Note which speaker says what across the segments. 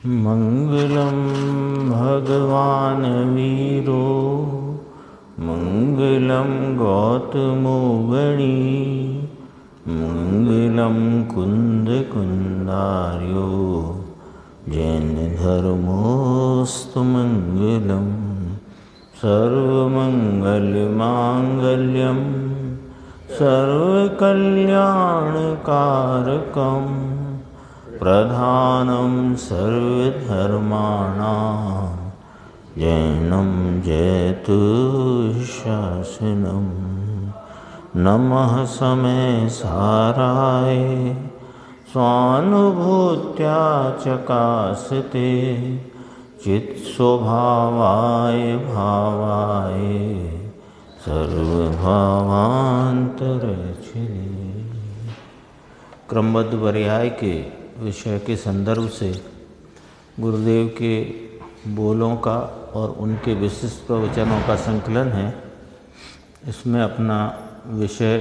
Speaker 1: मंगलम भगवान वीरो मंगलम गौतमो गणी मंगलम कुंद कुंदार्यो जैन धर्मोस्तु मंगलम सर्वमंगल मांगल्यम सर्वकल्याणकारकम प्रधानं सर्वधर्माणां जैनं जयतु शासनं नमः समय साराय स्वानुभूत्या चकासते चित्स्वभावाय भावाय सर्वभावांतरचिरे। क्रमबद्ध पर्याय के विषय के संदर्भ से गुरुदेव के बोलों का और उनके विशिष्ट प्रवचनों का संकलन है। इसमें अपना विषय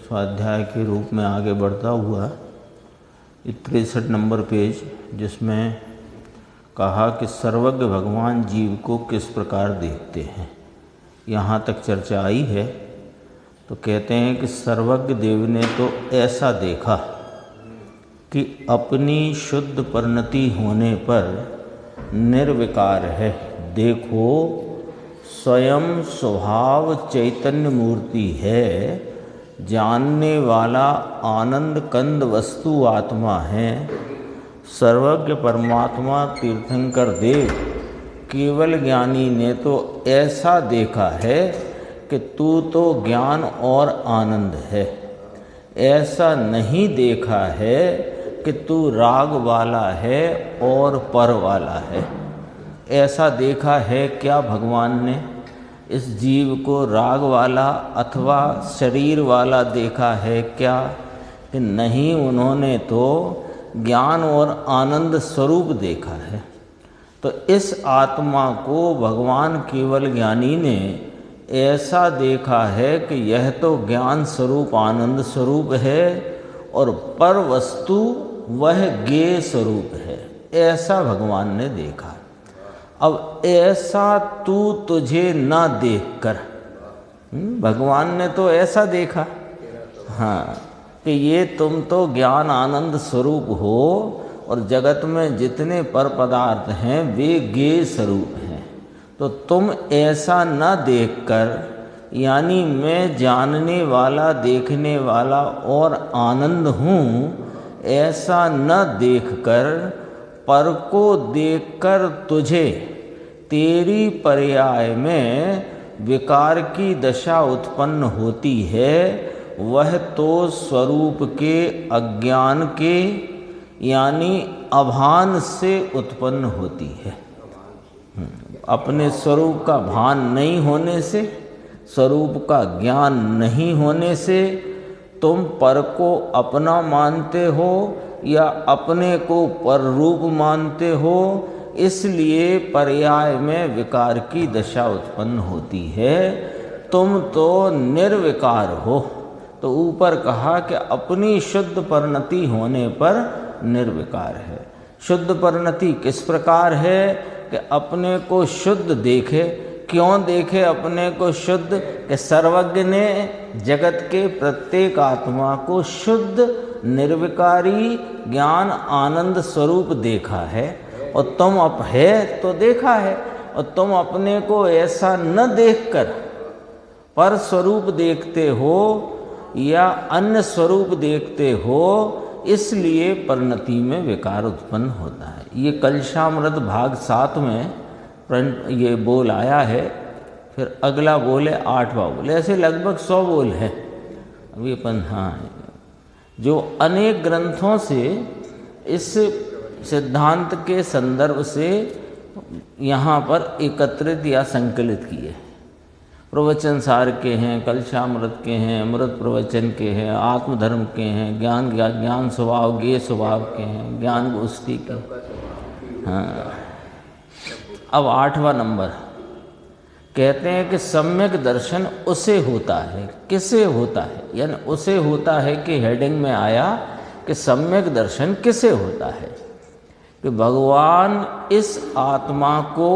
Speaker 1: स्वाध्याय के रूप में आगे बढ़ता हुआ 63 नंबर पेज, जिसमें कहा कि सर्वज्ञ भगवान जीव को किस प्रकार देखते हैं, यहाँ तक चर्चा आई है। तो कहते हैं कि सर्वज्ञ देव ने तो ऐसा देखा कि अपनी शुद्ध परिणति होने पर निर्विकार है। देखो, स्वयं स्वभाव चैतन्य मूर्ति है, जानने वाला आनंद कंद वस्तु आत्मा है। सर्वज्ञ परमात्मा तीर्थंकर देव केवल ज्ञानी ने तो ऐसा देखा है कि तू तो ज्ञान और आनंद है। ऐसा नहीं देखा है कि तू राग वाला है और पर वाला है। ऐसा देखा है क्या भगवान ने इस जीव को राग वाला अथवा शरीर वाला देखा है क्या? कि नहीं, उन्होंने तो ज्ञान और आनंद स्वरूप देखा है। तो इस आत्मा को भगवान केवल ज्ञानी ने ऐसा देखा है कि यह तो ज्ञान स्वरूप आनंद स्वरूप है और पर वस्तु वह ज्ञेय स्वरूप है। ऐसा भगवान ने देखा। अब ऐसा तू तुझे न देख कर, भगवान ने तो ऐसा देखा, हाँ, कि ये तुम तो ज्ञान आनंद स्वरूप हो और जगत में जितने पर पदार्थ हैं वे ज्ञेय स्वरूप हैं। तो तुम ऐसा न देखकर, यानी मैं जानने वाला देखने वाला और आनंद हूँ, ऐसा न देखकर पर को देखकर तुझे तेरी पर्याय में विकार की दशा उत्पन्न होती है। वह तो स्वरूप के अज्ञान के यानी अभान से उत्पन्न होती है। अपने स्वरूप का भान नहीं होने से, स्वरूप का ज्ञान नहीं होने से तुम पर को अपना मानते हो या अपने को पर रूप मानते हो, इसलिए पर्याय में विकार की दशा उत्पन्न होती है। तुम तो निर्विकार हो। तो ऊपर कहा कि अपनी शुद्ध परिणति होने पर निर्विकार है। शुद्ध परिणति किस प्रकार है? कि अपने को शुद्ध देखे। क्यों देखे अपने को शुद्ध? कि सर्वज्ञ ने जगत के प्रत्येक आत्मा को शुद्ध निर्विकारी ज्ञान आनंद स्वरूप देखा है। और तुम अब है तो देखा है, और तुम अपने को ऐसा न देखकर पर स्वरूप देखते हो या अन्य स्वरूप देखते हो, इसलिए परिणति में विकार उत्पन्न होता है। ये कलशामृत भाग 7 में ये बोल आया है। फिर अगला बोल है 8वां बोल। ऐसे लगभग 100 बोल है। अभी अपन जो अनेक ग्रंथों से इस सिद्धांत के संदर्भ से यहाँ पर एकत्रित या संकलित किए। प्रवचन सार के हैं, कलशामृत के हैं, अमृत प्रवचन के हैं, आत्मधर्म के हैं, ज्ञान स्वभाव ज्ञेय स्वभाव के हैं, ज्ञान गोष्ठी के। हाँ, अब 8वां नंबर कहते हैं कि सम्यक दर्शन उसे होता है। किसे होता है? यानी उसे होता है कि हेडिंग में आया कि सम्यक दर्शन किसे होता है। कि भगवान इस आत्मा को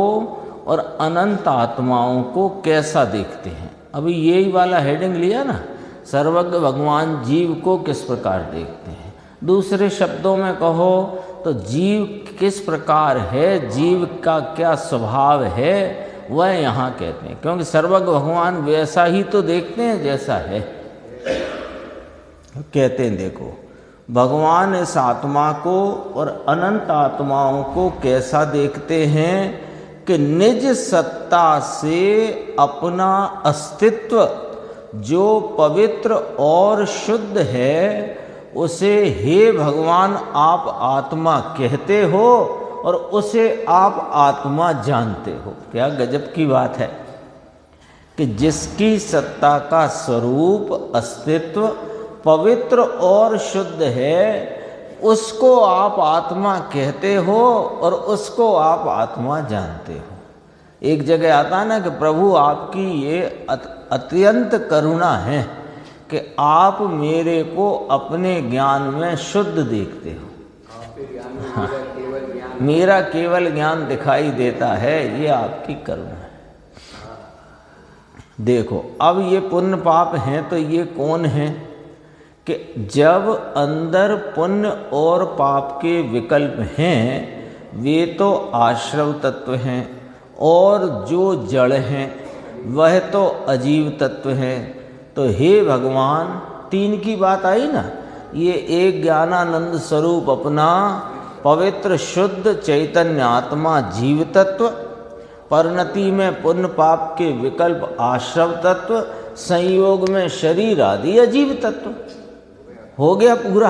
Speaker 1: और अनंत आत्माओं को कैसा देखते हैं। अभी यही वाला हेडिंग लिया ना, सर्वज्ञ भगवान जीव को किस प्रकार देखते हैं। दूसरे शब्दों में कहो तो जीव किस प्रकार है, जीव का क्या स्वभाव है, वह यहाँ कहते हैं। क्योंकि सर्वज्ञ भगवान वैसा ही तो देखते हैं जैसा है। कहते हैं देखो, भगवान इस आत्मा को और अनंत आत्माओं को कैसा देखते हैं कि निज सत्ता से अपना अस्तित्व जो पवित्र और शुद्ध है उसे हे भगवान आप आत्मा कहते हो और उसे आप आत्मा जानते हो। क्या गजब की बात है कि जिसकी सत्ता का स्वरूप अस्तित्व पवित्र और शुद्ध है उसको आप आत्मा कहते हो और उसको आप आत्मा जानते हो। एक जगह आता है ना कि प्रभु आपकी ये अत्यंत करुणा है कि आप मेरे को अपने ज्ञान में शुद्ध देखते हो। हाँ, मेरा केवल ज्ञान दिखाई देता है, ये आपकी करुणा है। देखो अब ये पुण्य पाप हैं तो ये कौन है कि जब अंदर पुण्य और पाप के विकल्प हैं वे तो आश्रव तत्व हैं और जो जड़ हैं वह तो अजीव तत्व हैं। तो हे भगवान, तीन की बात आई ना, ये एक ज्ञानानंद स्वरूप अपना पवित्र शुद्ध चैतन्य आत्मा जीव तत्व, परिणति में पुण्य पाप के विकल्प आश्रव तत्व, संयोग में शरीर आदि अजीव तत्व। हो गया पूरा।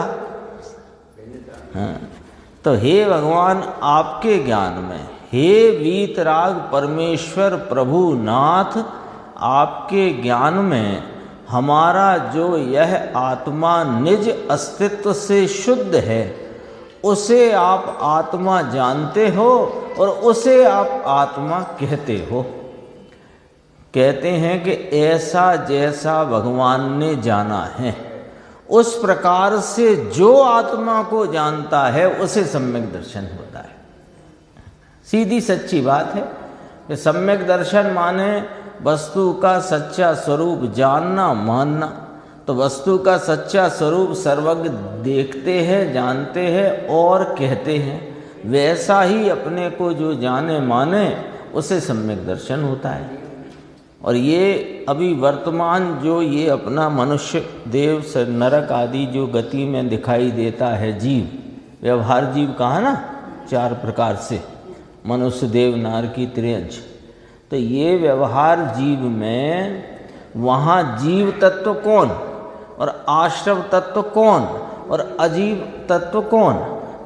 Speaker 1: हाँ, तो हे भगवान आपके ज्ञान में, हे वीतराग परमेश्वर प्रभु नाथ, आपके ज्ञान में हमारा जो यह आत्मा निज अस्तित्व से शुद्ध है उसे आप आत्मा जानते हो और उसे आप आत्मा कहते हो। कहते हैं कि ऐसा जैसा भगवान ने जाना है उस प्रकार से जो आत्मा को जानता है उसे सम्यक दर्शन होता है। सीधी सच्ची बात है कि सम्यक दर्शन माने वस्तु का सच्चा स्वरूप जानना मानना। तो वस्तु का सच्चा स्वरूप सर्वज्ञ देखते हैं, जानते हैं और कहते हैं। वैसा ही अपने को जो जाने माने उसे सम्यक दर्शन होता है। और ये अभी वर्तमान जो ये अपना मनुष्य देव से नरक आदि जो गति में दिखाई देता है जीव, व्यवहार जीव कहा ना चार प्रकार से, मनुष्य देव नार की त्रियंश। तो ये व्यवहार जीव में वहाँ जीव तत्व कौन और आश्रव तत्व कौन और अजीव तत्व कौन,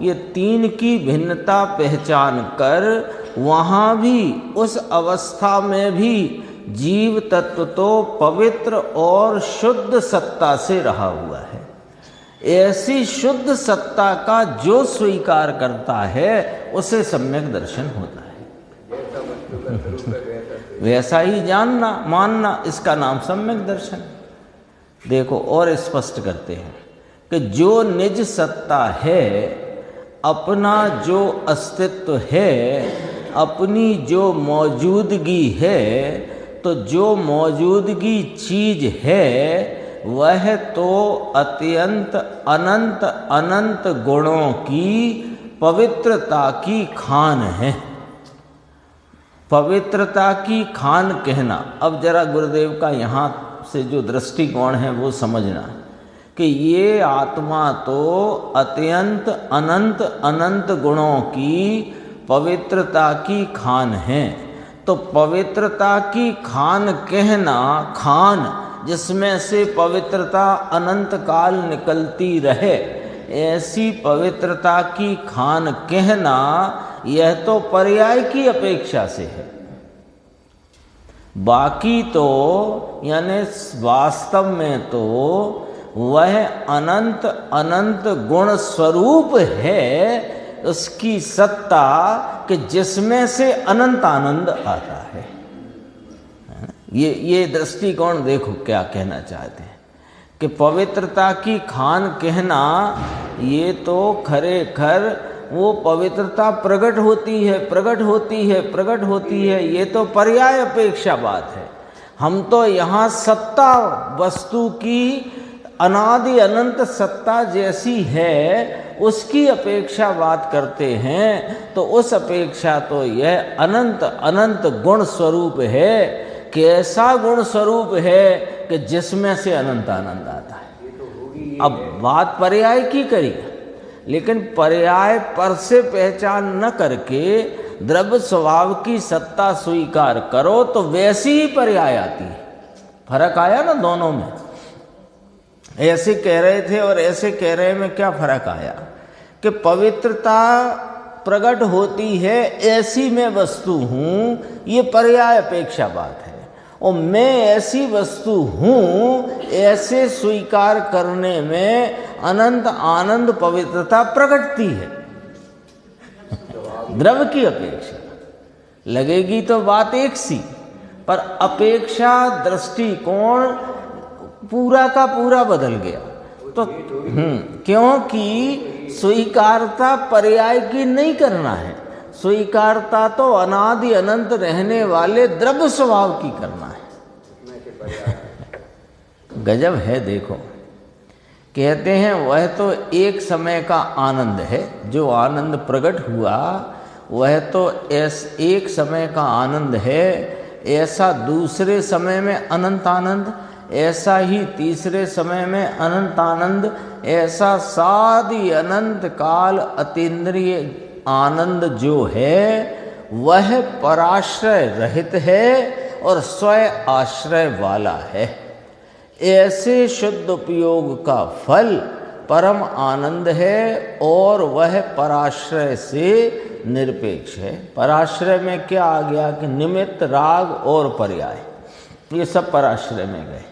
Speaker 1: ये तीन की भिन्नता पहचान कर वहाँ भी उस अवस्था में भी जीव तत्व तो पवित्र और शुद्ध सत्ता से रहा हुआ है। ऐसी शुद्ध सत्ता का जो स्वीकार करता है उसे सम्यक दर्शन होता है। वैसा ही जानना मानना, इसका नाम सम्यक दर्शन। देखो और स्पष्ट करते हैं कि जो निज सत्ता है, अपना जो अस्तित्व है, अपनी जो मौजूदगी है, तो जो मौजूदगी चीज है वह तो अत्यंत अनंत अनंत गुणों की पवित्रता की खान है। पवित्रता की खान कहना, अब जरा गुरुदेव का यहाँ से जो दृष्टिकोण है वो समझना कि ये आत्मा तो अत्यंत अनंत अनंत गुणों की पवित्रता की खान है। तो पवित्रता की खान कहना, खान जिसमें से पवित्रता अनंत काल निकलती रहे, ऐसी पवित्रता की खान कहना यह तो पर्याय की अपेक्षा से है। बाकी तो यानी वास्तव में तो वह अनंत अनंत गुण स्वरूप है, उसकी सत्ता कि जिसमें से अनंत आनंद आता है। ये दृष्टिकोण देखो क्या कहना चाहते हैं कि पवित्रता की खान कहना ये तो खरे खर वो पवित्रता प्रकट होती है, प्रकट होती है, प्रकट होती है, ये तो पर्याय अपेक्षा बात है। हम तो यहाँ सत्ता वस्तु की अनादि अनंत सत्ता जैसी है उसकी अपेक्षा बात करते हैं। तो उस अपेक्षा तो यह अनंत अनंत गुण स्वरूप है कि ऐसा गुण स्वरूप है कि जिसमें से अनंत आनंद आता है। अब बात पर्याय की करी, लेकिन पर्याय पर से पहचान न करके द्रव्य स्वभाव की सत्ता स्वीकार करो तो वैसी ही पर्याय आती है। फर्क आया ना दोनों में? ऐसे कह रहे थे और ऐसे कह रहे में क्या फर्क आया कि पवित्रता प्रकट होती है ऐसी मैं वस्तु हूं, ये पर्याय अपेक्षा बात है, और मैं ऐसी वस्तु हूं ऐसे स्वीकार करने में अनंत आनंद पवित्रता प्रकटती है। द्रव्य की अपेक्षा लगेगी तो बात एक सी, पर अपेक्षा दृष्टिकोण पूरा का पूरा बदल गया। तो क्योंकि स्वीकारता पर्याय की नहीं करना है, स्वीकारता तो अनादि अनंत रहने वाले द्रव्य स्वभाव की करना है। गजब है। देखो, कहते हैं वह तो एक समय का आनंद है, जो आनंद प्रकट हुआ वह तो एक समय का आनंद है, ऐसा दूसरे समय में अनंत आनंद, ऐसा ही तीसरे समय में अनंत आनंद, ऐसा सादी अनंत काल अतीन्द्रिय आनंद जो है वह पराश्रय रहित है और स्वयं आश्रय वाला है। ऐसे शुद्ध उपयोग का फल परम आनंद है और वह पराश्रय से निरपेक्ष है। पराश्रय में क्या आ गया कि निमित्त, राग और पर्याय, ये सब पराश्रय में गए।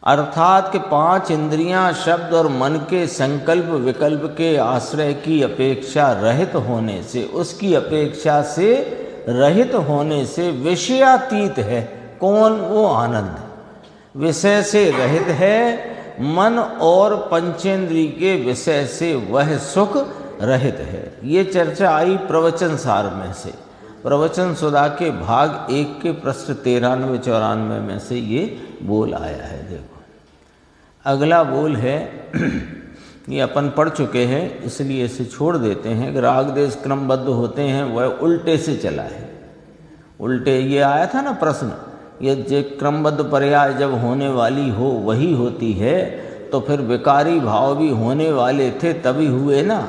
Speaker 1: अर्थात कि पांच इंद्रियां, शब्द और मन के संकल्प विकल्प के आश्रय की अपेक्षा रहित होने से, उसकी अपेक्षा से रहित होने से विषयातीत है। कौन? वो आनंद। विषय से रहित है, मन और पंचेंद्रिय के विषय से वह सुख रहित है। ये चर्चा आई प्रवचन सार में से, प्रवचन सुधा के भाग 1 के पृष्ठ 93-94 में से ये बोल आया है। देखो, अगला बोल है ये अपन पढ़ चुके हैं, इसलिए इसे छोड़ देते हैं कि राग देश क्रमबद्ध होते हैं, वह उल्टे से चला है। उल्टे ये आया था ना प्रश्न, ये जो क्रमबद्ध पर्याय जब होने वाली हो वही होती है, तो फिर विकारी भाव भी होने वाले थे तभी हुए ना।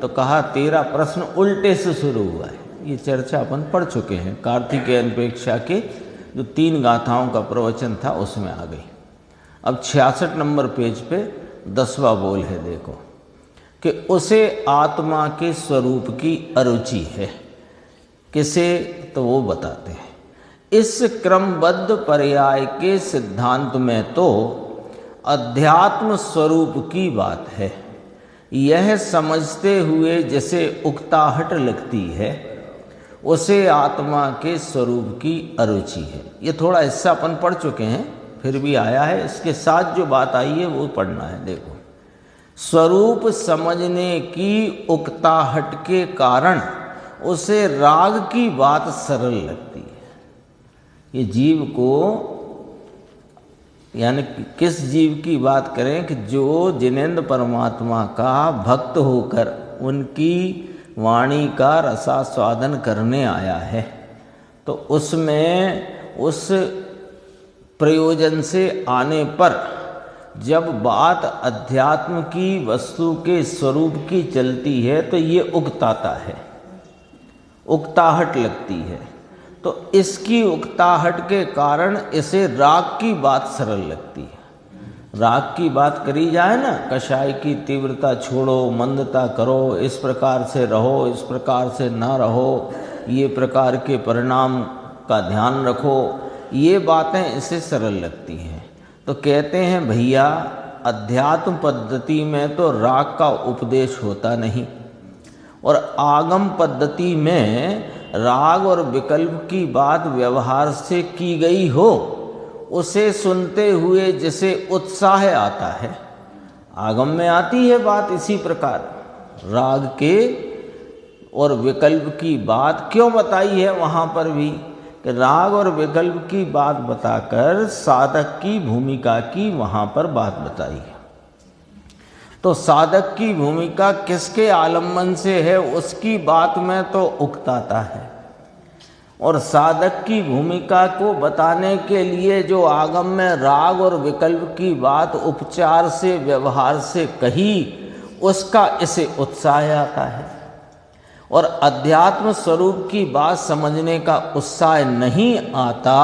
Speaker 1: तो कहा तेरा प्रश्न उल्टे से शुरू हुआ है। ये चर्चा अपन पढ़ चुके हैं। कार्तिकेय अपेक्षा के जो 3 गाथाओं का प्रवचन था उसमें आ गई। अब 66 नंबर पेज पे 10वां बोल है। देखो कि उसे आत्मा के स्वरूप की अरुचि है। किसे? तो वो बताते हैं इस क्रमबद्ध पर्याय के सिद्धांत में तो अध्यात्म स्वरूप की बात है। यह समझते हुए जैसे उकताहट लगती है, उसे आत्मा के स्वरूप की अरुचि है। ये थोड़ा हिस्सा अपन पढ़ चुके हैं, फिर भी आया है। इसके साथ जो बात आई है वो पढ़ना है। देखो, स्वरूप समझने की उकताहट के कारण उसे राग की बात सरल लगती है। ये जीव को, यानी किस जीव की बात करें कि जो जिनेंद्र परमात्मा का भक्त होकर उनकी वाणी का रसास्वादन करने आया है, तो उसमें उस प्रयोजन से आने पर जब बात अध्यात्म की वस्तु के स्वरूप की चलती है तो ये उकताता है, उकताहट लगती है। तो इसकी उकताहट के कारण इसे राग की बात सरल लगती है। राग की बात करी जाए ना, कषाय की तीव्रता छोड़ो, मंदता करो, इस प्रकार से रहो, इस प्रकार से ना रहो, ये प्रकार के परिणाम का ध्यान रखो, ये बातें इसे सरल लगती हैं। तो कहते हैं भैया अध्यात्म पद्धति में तो राग का उपदेश होता नहीं, और आगम पद्धति में राग और विकल्प की बात व्यवहार से की गई हो, उसे सुनते हुए जिसे उत्साह आता है, आगम में आती है बात इसी प्रकार। राग के और विकल्प की बात क्यों बताई है वहाँ पर भी कि राग और विकल्प की बात बताकर साधक की भूमिका की वहाँ पर बात बताई है। तो साधक की भूमिका किसके आलम्बन से है उसकी बात में तो उकताता है, और साधक की भूमिका को बताने के लिए जो आगम में राग और विकल्प की बात उपचार से व्यवहार से कही उसका इसे उत्साह आता है, और अध्यात्म स्वरूप की बात समझने का उत्साह नहीं आता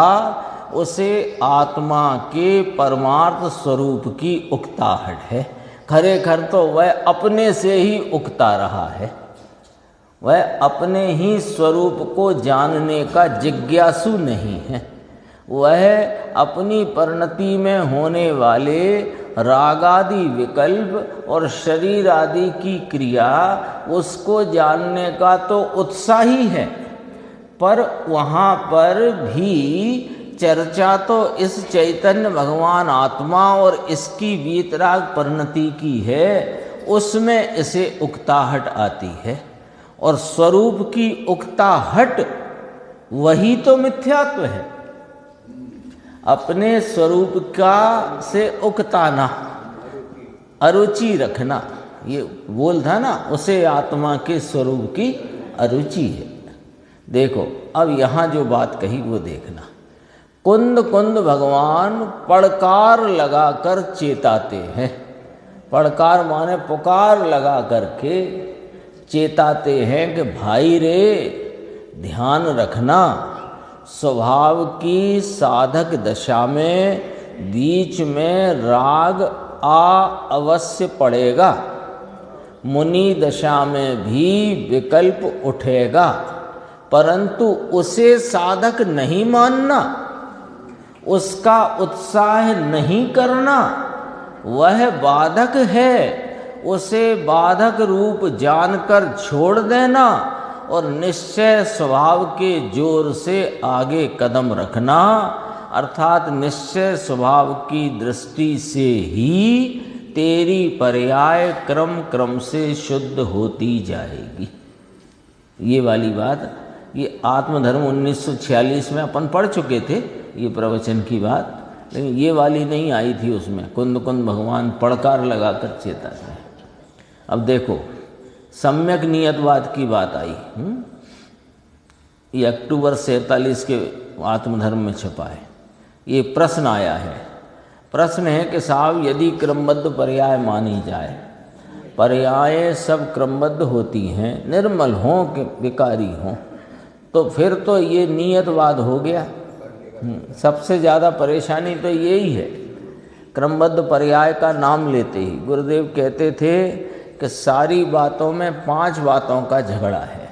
Speaker 1: उसे आत्मा के परमार्थ स्वरूप की उकताहट है। खरेखर तो वह अपने से ही उकता रहा है, वह अपने ही स्वरूप को जानने का जिज्ञासु नहीं है, वह अपनी परिणति में होने वाले रागादि विकल्प और शरीर आदि की क्रिया उसको जानने का तो उत्साही है, पर वहाँ पर भी चर्चा तो इस चैतन्य भगवान आत्मा और इसकी वीतराग परिणति की है, उसमें इसे उकताहट आती है। और स्वरूप की उकताहट वही तो मिथ्यात्व है, अपने स्वरूप का से उकताना, अरुचि रखना, ये बोल था ना, उसे आत्मा के स्वरूप की अरुचि है। देखो अब यहाँ जो बात कही वो देखना, कुंद कुंद भगवान पड़कार लगाकर चेताते हैं। पड़कार माने पुकार लगा करके चेताते हैं कि भाई रे ध्यान रखना, स्वभाव की साधक दशा में बीच में राग अवश्य पड़ेगा, मुनि दशा में भी विकल्प उठेगा, परंतु उसे साधक नहीं मानना, उसका उत्साह नहीं करना, वह बाधक है, उसे बाधक रूप जानकर छोड़ देना और निश्चय स्वभाव के जोर से आगे कदम रखना, अर्थात निश्चय स्वभाव की दृष्टि से ही तेरी पर्याय क्रम क्रम से शुद्ध होती जाएगी। ये वाली बात, ये आत्मधर्म 1946 में अपन पढ़ चुके थे ये प्रवचन की बात, लेकिन ये वाली नहीं आई थी उसमें, कुंद कुंद भगवान पड़कार लगाकर चेताते हैं। अब देखो सम्यक नियतवाद की बात आई, ये अक्टूबर 47 के आत्मधर्म में छपा है। ये प्रश्न आया है, प्रश्न है कि साहब यदि क्रमबद्ध पर्याय मानी जाए, पर्याय सब क्रमबद्ध होती हैं, निर्मल हों कि विकारी हों, तो फिर तो ये नियतवाद हो गया। सबसे ज़्यादा परेशानी तो यही है, क्रमबद्ध पर्याय का नाम लेते ही गुरुदेव कहते थे कि सारी बातों में 5 बातों का झगड़ा है,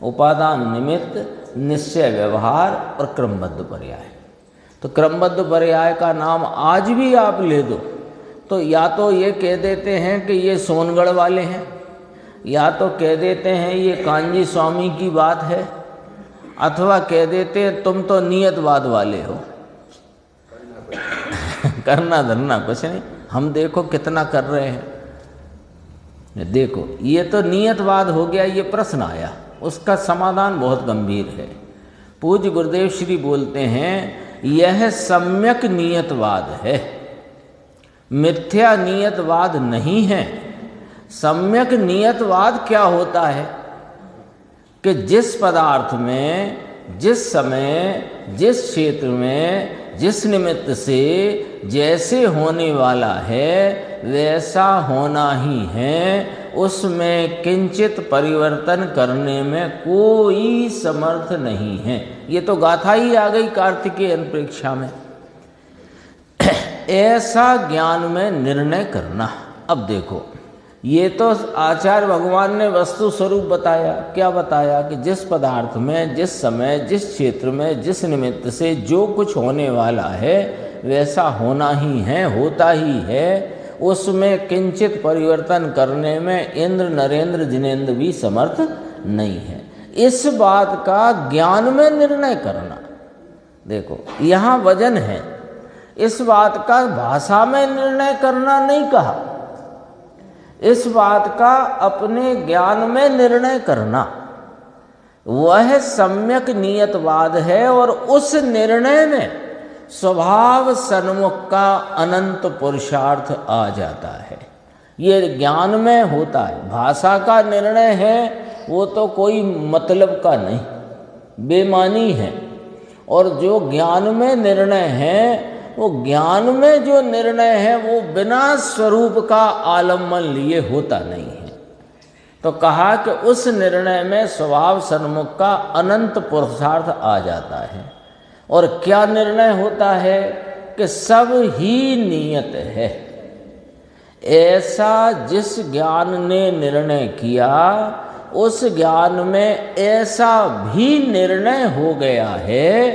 Speaker 1: उपादान निमित्त, निश्चय व्यवहार और क्रमबद्ध पर्याय। तो क्रमबद्ध पर्याय का नाम आज भी आप ले दो तो या तो ये कह देते हैं कि ये सोनगढ़ वाले हैं, या तो कह देते हैं ये कांजी स्वामी की बात है, अथवा कह देते हैं तुम तो नियतवाद वाले हो। करना धरना कुछ नहीं, हम देखो कितना कर रहे हैं। देखो ये तो नियतवाद हो गया, ये प्रश्न आया, उसका समाधान बहुत गंभीर है। पूज्य गुरुदेव श्री बोलते हैं यह सम्यक नियतवाद है, मिथ्या नियतवाद नहीं है। सम्यक नियतवाद क्या होता है कि जिस पदार्थ में, जिस समय, जिस क्षेत्र में, जिस निमित्त से जैसे होने वाला है वैसा होना ही है, उसमें किंचित परिवर्तन करने में कोई समर्थ नहीं है। ये तो गाथा ही आ गई कार्तिकेय परीक्षा में। ऐसा ज्ञान में निर्णय करना। अब देखो ये तो आचार्य भगवान ने वस्तु स्वरूप बताया। क्या बताया कि जिस पदार्थ में, जिस समय, जिस क्षेत्र में, जिस निमित्त से जो कुछ होने वाला है वैसा होना ही है, होता ही है, उसमें किंचित परिवर्तन करने में इंद्र, नरेंद्र, जिनेंद्र भी समर्थ नहीं है। इस बात का ज्ञान में निर्णय करना, देखो यहाँ वजन है। इस बात का भाषा में निर्णय करना नहीं कहा, इस बात का अपने ज्ञान में निर्णय करना, वह सम्यक नियतवाद है। और उस निर्णय में स्वभाव सन्मुख का अनंत पुरुषार्थ आ जाता है। ये ज्ञान में होता है। भाषा का निर्णय है वो तो कोई मतलब का नहीं, बेमानी है। और जो ज्ञान में निर्णय है, वो ज्ञान में जो निर्णय है वो बिना स्वरूप का आलम्बन लिए होता नहीं है। तो कहा कि उस निर्णय में स्वभाव सन्मुख का अनंत पुरुषार्थ आ जाता है। और क्या निर्णय होता है कि सब ही नियत है। ऐसा जिस ज्ञान ने निर्णय किया, उस ज्ञान में ऐसा भी निर्णय हो गया है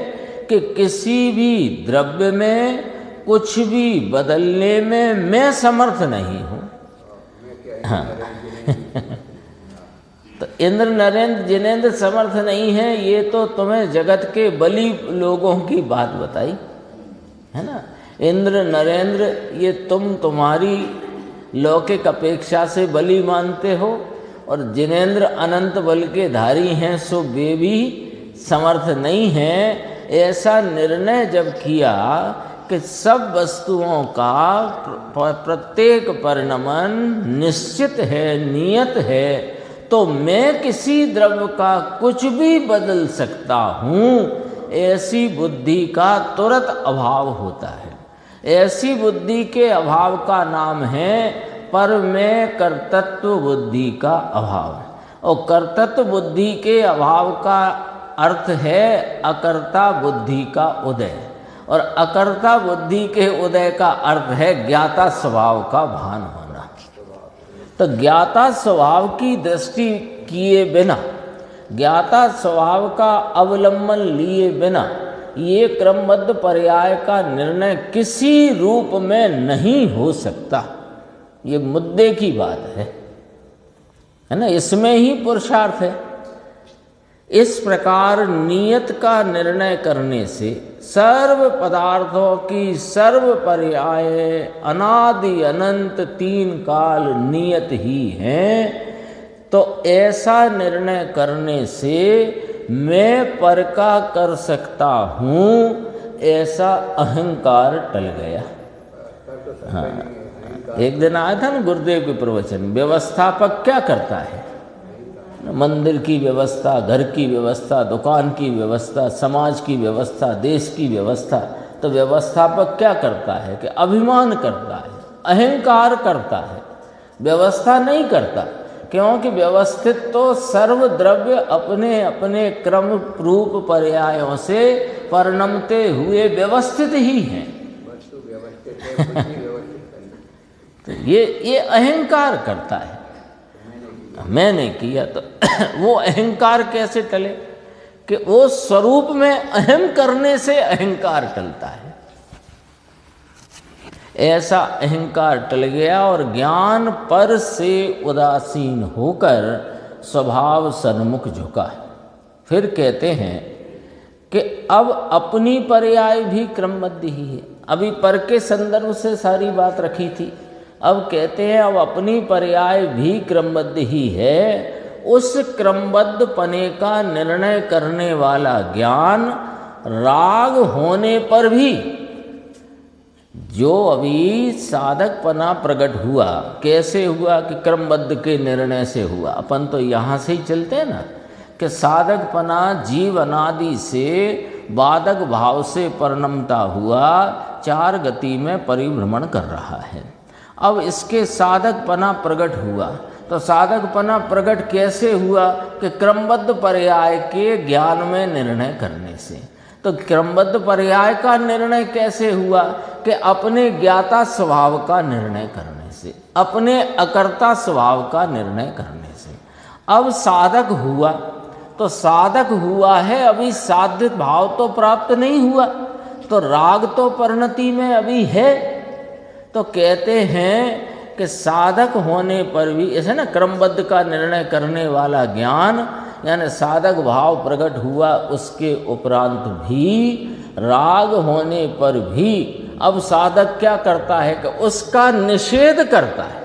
Speaker 1: कि किसी भी द्रव्य में कुछ भी बदलने में मैं समर्थ नहीं हूँ। हाँ। तो इंद्र नरेंद्र जिनेंद्र समर्थ नहीं है, ये तो तुम्हें जगत के बली लोगों की बात बताई है ना। इंद्र नरेंद्र ये तुम्हारी लौकिक अपेक्षा से बली मानते हो, और जिनेंद्र अनंत बल के धारी हैं, सो वे भी समर्थ नहीं हैं। ऐसा निर्णय जब किया कि सब वस्तुओं का प्रत्येक परिणमन निश्चित है, नियत है, तो मैं किसी द्रव्य का कुछ भी बदल सकता हूँ, ऐसी बुद्धि का तुरंत अभाव होता है। ऐसी बुद्धि के अभाव का नाम है पर में कर्तृत्व बुद्धि का अभाव। और कर्तृत्व बुद्धि के अभाव का अर्थ है अकर्ता बुद्धि का उदय। और अकर्ता बुद्धि के उदय का अर्थ है ज्ञाता स्वभाव का भान होना। तो ज्ञाता स्वभाव की दृष्टि किए बिना, ज्ञाता स्वभाव का अवलंबन लिए बिना ये क्रमबद्ध पर्याय का निर्णय किसी रूप में नहीं हो सकता। ये मुद्दे की बात है ना। इसमें ही पुरुषार्थ है। इस प्रकार नियत का निर्णय करने से सर्व पदार्थों की सर्व पर्याय अनादि अनंत तीन काल नियत ही हैं। तो ऐसा निर्णय करने से मैं पर का कर सकता हूँ, ऐसा अहंकार टल गया। हाँ, एक दिन आया था ना गुरुदेव के प्रवचन, व्यवस्थापक क्या करता है? मंदिर की व्यवस्था, घर की व्यवस्था, दुकान की व्यवस्था, समाज की व्यवस्था, देश की व्यवस्था। तो व्यवस्थापक क्या करता है कि अभिमान करता है, अहंकार करता है, व्यवस्था नहीं करता। क्योंकि व्यवस्थित तो सर्व द्रव्य अपने अपने क्रम रूप पर्यायों से परिणमते हुए व्यवस्थित ही हैं। तो ये अहंकार करता है, मैंने किया। तो वो अहंकार कैसे टले कि वो स्वरूप में अहम करने से अहंकार टलता है। ऐसा अहंकार टल गया और ज्ञान पर से उदासीन होकर स्वभाव सन्मुख झुका। फिर कहते हैं कि अब अपनी पर्याय भी क्रमबद्ध ही है। अभी पर के संदर्भ से सारी बात रखी थी, अब कहते हैं अब अपनी पर्याय भी क्रमबद्ध ही है। उस क्रमबद्ध पने का निर्णय करने वाला ज्ञान राग होने पर भी जो अभी साधक पना प्रकट हुआ, कैसे हुआ कि क्रमबद्ध के निर्णय से हुआ। अपन तो यहाँ से ही चलते हैं ना कि साधक पना जीव अनादि से बाधक भाव से परिणमता हुआ, चार गति में परिभ्रमण कर रहा है। अब इसके साधक पना प्रकट हुआ, तो साधक पना प्रकट कैसे हुआ कि क्रमबद्ध पर्याय के ज्ञान में निर्णय करने से। तो क्रमबद्ध पर्याय का निर्णय कैसे हुआ कि अपने ज्ञाता स्वभाव का निर्णय करने से, अपने अकर्ता स्वभाव का निर्णय करने से। अब साधक हुआ, तो साधक हुआ है, अभी साध्य भाव तो प्राप्त नहीं हुआ, तो राग तो परिणति में अभी है। तो कहते हैं कि साधक होने पर भी ऐसे ना क्रमबद्ध का निर्णय करने वाला ज्ञान यानी साधक भाव प्रकट हुआ, उसके उपरांत भी राग होने पर भी अब साधक क्या करता है कि उसका निषेध करता है।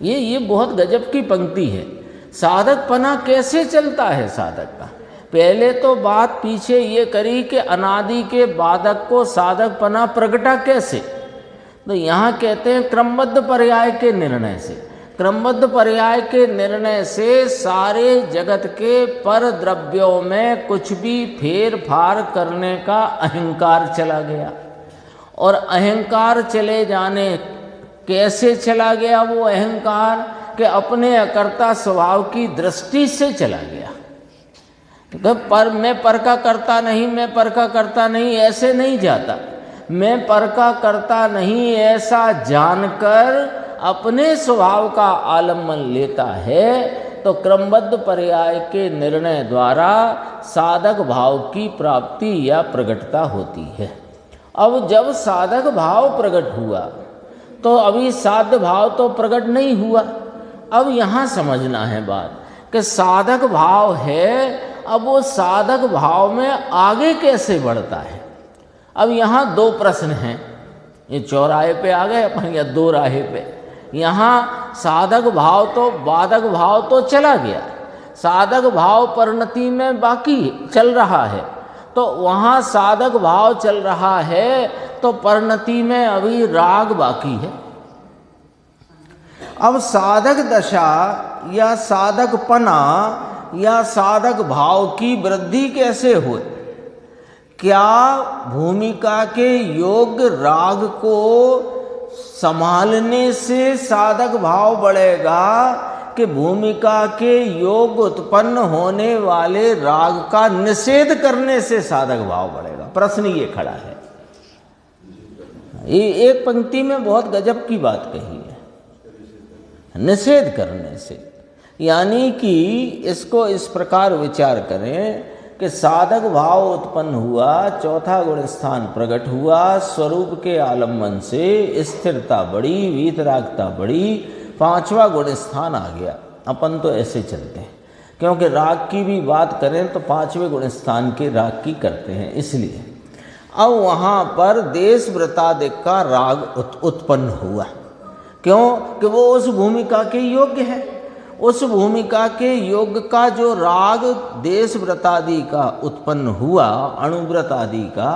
Speaker 1: ये बहुत गजब की पंक्ति है। साधकपना कैसे चलता है साधक का? पहले तो बात पीछे ये करी कि अनादि के बाधक को साधकपना प्रगटा कैसे, तो यहाँ कहते हैं क्रमबद्ध पर्याय के निर्णय से। क्रमबद्ध पर्याय के निर्णय से सारे जगत के पर द्रव्यों में कुछ भी फेर फार करने का अहंकार चला गया, और अहंकार चले जाने कैसे चला गया वो अहंकार कि अपने अकर्ता स्वभाव की दृष्टि से चला गया। तो पर मैं पर का करता नहीं, मैं पर का करता नहीं ऐसे नहीं जाता, मैं पर का करता नहीं ऐसा जानकर अपने स्वभाव का आलम्बन लेता है। तो क्रमबद्ध पर्याय के निर्णय द्वारा साधक भाव की प्राप्ति या प्रकटता होती है। अब जब साधक भाव प्रकट हुआ तो अभी साध्य भाव तो प्रकट नहीं हुआ। अब यहाँ समझना है बात कि साधक भाव है, अब वो साधक भाव में आगे कैसे बढ़ता है। अब यहाँ दो प्रश्न हैं, ये चौराहे पे आ गए अपन या दो राहे पे। यहाँ साधक भाव तो बाधक भाव तो चला गया, साधक भाव परिणति में बाकी चल रहा है, तो वहाँ साधक भाव चल रहा है तो परिणति में अभी राग बाकी है। अब साधक दशा या साधकपना या साधक भाव की वृद्धि कैसे हो? क्या भूमिका के योग्य राग को संभालने से साधक भाव बढ़ेगा कि भूमिका के योग्य उत्पन्न होने वाले राग का निषेध करने से साधक भाव बढ़ेगा? प्रश्न ये खड़ा है। ये एक पंक्ति में बहुत गजब की बात कही है, निषेध करने से। यानी कि इसको इस प्रकार विचार करें कि साधक भाव उत्पन्न हुआ, चौथा गुण स्थान प्रकट हुआ, स्वरूप के आलम्बन से स्थिरता बढ़ी, वीतरागता बढ़ी, पांचवा गुण स्थान आ गया। अपन तो ऐसे चलते हैं क्योंकि राग की भी बात करें तो पांचवें गुण स्थान के राग की करते हैं, इसलिए अब वहाँ पर देश वृतादिक का राग उत्पन्न हुआ। क्यों? कि वो उस भूमिका के योग्य है। उस भूमिका के योग्य का जो राग देश व्रतादि का उत्पन्न हुआ, अणुव्रत आदि का,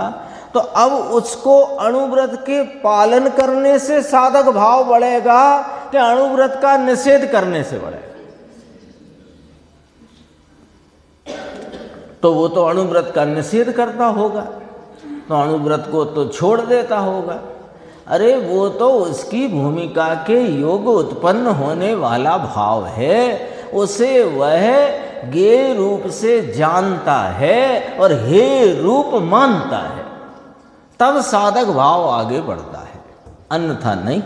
Speaker 1: तो अब उसको अणुव्रत के पालन करने से साधक भाव बढ़ेगा कि अणुव्रत का निषेध करने से बढ़ेगा? तो वो तो अणुव्रत का निषेध करता होगा, तो अणुव्रत को तो छोड़ देता होगा। अरे वो तो उसकी भूमिका के योग उत्पन्न होने वाला भाव है, उसे वह गे रूप से जानता है और हे रूप मानता है, तब साधक भाव आगे बढ़ता है, अन्यथा नहीं।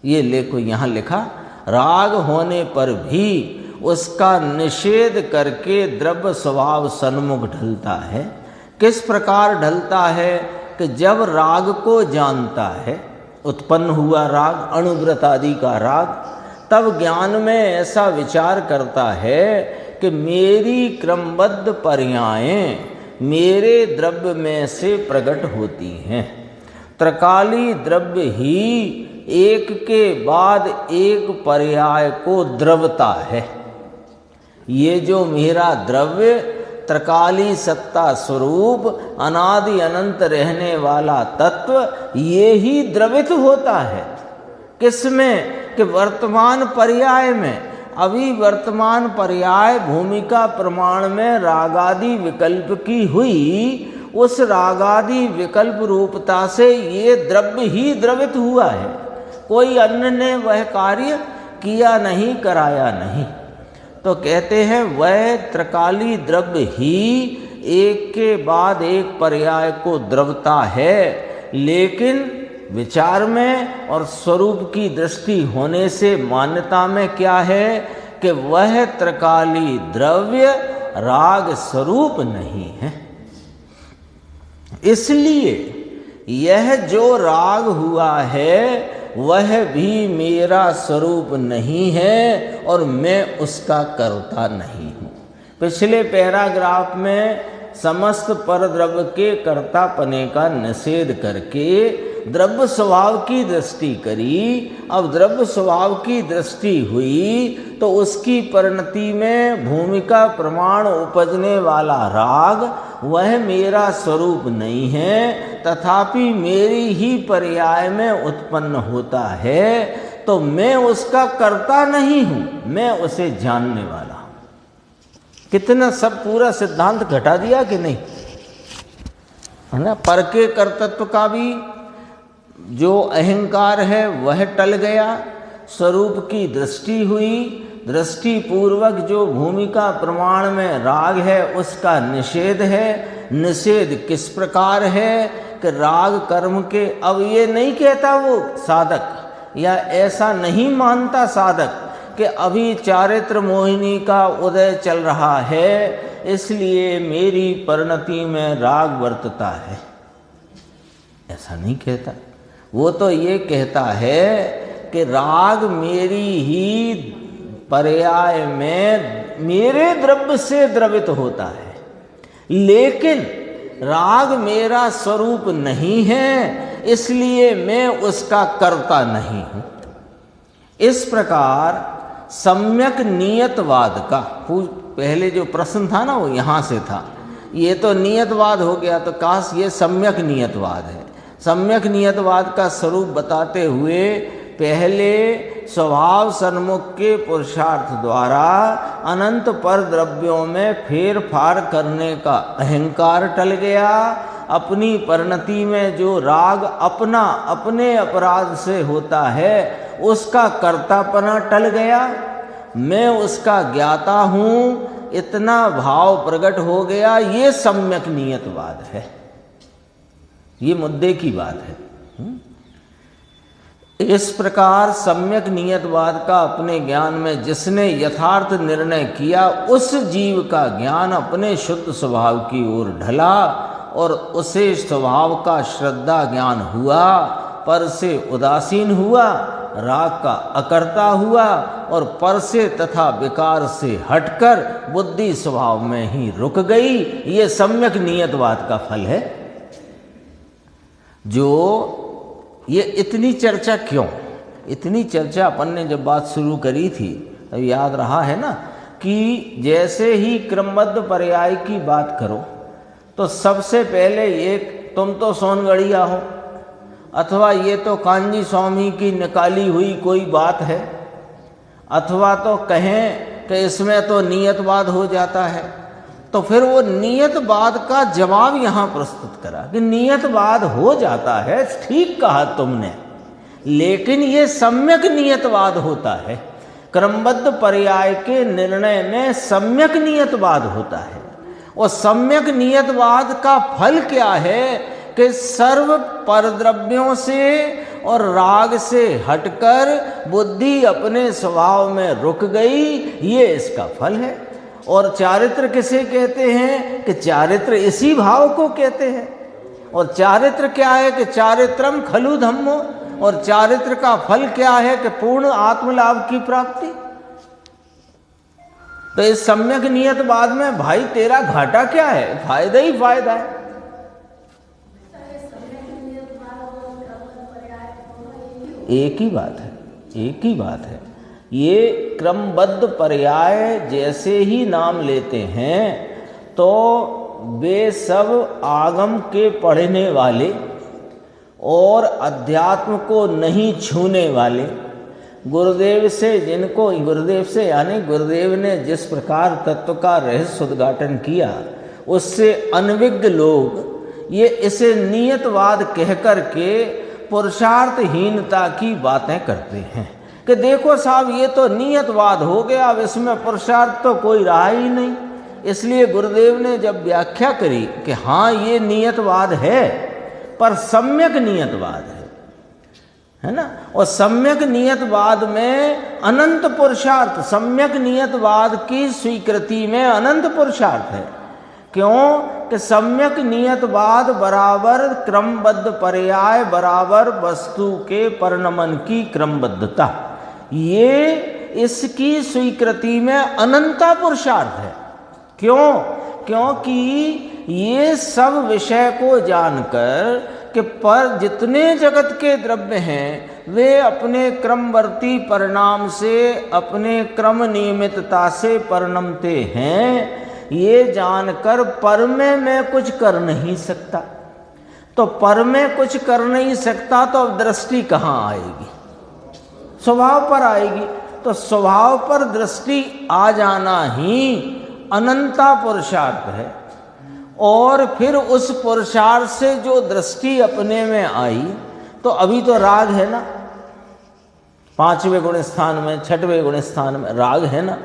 Speaker 1: ये लेखो यहाँ लिखा, राग होने पर भी उसका निषेध करके द्रव्य स्वभाव सन्मुख ढलता है। किस प्रकार ढलता है कि जब राग को जानता है, उत्पन्न हुआ राग, अणुव्रत आदि का राग, तब ज्ञान में ऐसा विचार करता है कि मेरी क्रमबद्ध पर्यायें मेरे द्रव्य में से प्रकट होती हैं। त्रकाली द्रव्य ही एक के बाद एक पर्याय को द्रवता है। ये जो मेरा द्रव्य त्रकाली सत्ता स्वरूप अनादि अनंत रहने वाला तत्व, ये ही द्रवित होता है। किसमें? कि वर्तमान पर्याय में। अभी वर्तमान पर्याय भूमिका प्रमाण में रागादि विकल्प की हुई, उस रागादि विकल्प रूपता से ये द्रव्य ही द्रवित हुआ है, कोई अन्य ने वह कार्य किया नहीं, कराया नहीं। तो कहते हैं वह त्रकाली द्रव्य ही एक के बाद एक पर्याय को द्रवता है, लेकिन विचार में और स्वरूप की दृष्टि होने से मान्यता में क्या है कि वह त्रकाली द्रव्य राग स्वरूप नहीं है। इसलिए यह जो राग हुआ है वह भी मेरा स्वरूप नहीं है और मैं उसका कर्ता नहीं हूँ। पिछले पैराग्राफ में समस्त परद्रव्य के कर्तापने का निषेध करके द्रव्य स्वभाव की दृष्टि करी। अब द्रव्य स्वभाव की दृष्टि हुई तो उसकी परिणति में भूमिका प्रमाण उपजने वाला राग वह मेरा स्वरूप नहीं है, तथापि मेरी ही पर्याय में उत्पन्न होता है। तो मैं उसका कर्ता नहीं हूँ, मैं उसे जानने वाला हूँ। कितना सब पूरा सिद्धांत घटा दिया कि नहीं, है ना। पर के कर्तत्व का भी जो अहंकार है वह टल गया, स्वरूप की दृष्टि हुई, दृष्टि पूर्वक जो भूमिका प्रमाण में राग है उसका निषेध है। निषेध किस प्रकार है कि राग कर्म के, अब ये नहीं कहता वो साधक या ऐसा नहीं मानता साधक कि अभी चारित्र मोहिनी का उदय चल रहा है इसलिए मेरी परिणति में राग वर्तता है, ऐसा नहीं कहता। वो तो ये कहता है कि राग मेरी ही पर्याय में मेरे द्रव्य से द्रवित होता है, लेकिन राग मेरा स्वरूप नहीं है इसलिए मैं उसका कर्ता नहीं हूं। इस प्रकार सम्यक नियतवाद का, पहले जो प्रश्न था ना वो यहाँ से था, ये तो नियतवाद हो गया, तो काश ये सम्यक नियतवाद है। सम्यक नियतवाद का स्वरूप बताते हुए पहले स्वभाव सन्मुख के पुरुषार्थ द्वारा अनंत पर द्रव्यों में फेर फार करने का अहंकार टल गया। अपनी परिणति में जो राग अपना अपने अपराध से होता है उसका कर्तापना टल गया, मैं उसका ज्ञाता हूँ, इतना भाव प्रकट हो गया। ये सम्यक नियतवाद है, ये मुद्दे की बात है। इस प्रकार सम्यक नियतवाद का अपने ज्ञान में जिसने यथार्थ निर्णय किया उस जीव का ज्ञान अपने शुद्ध स्वभाव की ओर ढला और उसे स्वभाव का श्रद्धा ज्ञान हुआ, पर से उदासीन हुआ, राग का अकर्ता हुआ और पर से तथा विकार से हटकर बुद्धि स्वभाव में ही रुक गई। ये सम्यक नियतवाद का फल है। जो ये इतनी चर्चा क्यों, इतनी चर्चा अपन ने जब बात शुरू करी थी तब याद रहा है ना कि जैसे ही क्रमबद्ध पर्याय की बात करो तो सबसे पहले एक तुम तो सोनगढ़िया हो, अथवा ये तो कांजी स्वामी की निकाली हुई कोई बात है, अथवा तो कहें कि इसमें तो नियतवाद हो जाता है। तो फिर वो नियतवाद का जवाब यहाँ प्रस्तुत करा कि नियतवाद हो जाता है, ठीक कहा तुमने, लेकिन ये सम्यक नियतवाद होता है। क्रमबद्ध पर्याय के निर्णय में सम्यक नियतवाद होता है। और सम्यक नियतवाद का फल क्या है कि सर्व परद्रव्यों से और राग से हटकर बुद्धि अपने स्वभाव में रुक गई, ये इसका फल है। और चारित्र किसे कहते हैं कि चारित्र इसी भाव को कहते हैं। और चारित्र क्या है कि चारित्रम खलु धम्मो, और चारित्र का फल क्या है कि पूर्ण आत्मलाभ की प्राप्ति। तो इस सम्यक नियतवाद में भाई तेरा घाटा क्या है, फायदा ही फायदा है। एक ही बात है, एक ही बात है। ये क्रमबद्ध पर्याय जैसे ही नाम लेते हैं तो वे सब आगम के पढ़ने वाले और अध्यात्म को नहीं छूने वाले, गुरुदेव से जिनको, गुरुदेव से यानी गुरुदेव ने जिस प्रकार तत्व का रहस्य उद्घाटन किया उससे अनविज्ञ लोग ये इसे नियतवाद कह कर के पुरुषार्थहीनता की बातें करते हैं कि देखो साहब ये तो नियतवाद हो गया, अब इसमें पुरुषार्थ तो कोई रहा ही नहीं। इसलिए गुरुदेव ने जब व्याख्या करी कि हाँ ये नियतवाद है पर सम्यक नियतवाद है ना। और सम्यक नियतवाद में अनंत पुरुषार्थ, सम्यक नियतवाद की स्वीकृति में अनंत पुरुषार्थ है। क्यों कि सम्यक नियतवाद बराबर क्रमबद्ध पर्याय बराबर वस्तु के परिणमन की क्रमबद्धता, ये इसकी स्वीकृति में अनंता पुरुषार्थ है। क्यों? क्योंकि ये सब विषय को जानकर कि पर जितने जगत के द्रव्य हैं वे अपने क्रमवर्ती परिणाम से, अपने क्रम नियमितता से परिणमते हैं, ये जानकर पर में मैं कुछ कर नहीं सकता। तो पर में कुछ कर नहीं सकता तो अब दृष्टि कहाँ आएगी? स्वभाव पर आएगी। तो स्वभाव पर दृष्टि आ जाना ही अनंता पुरुषार्थ है। और फिर उस पुरुषार्थ से जो दृष्टि अपने में आई, तो अभी तो राग है ना, 5वें गुण स्थान में, 6वें गुण स्थान में राग है ना।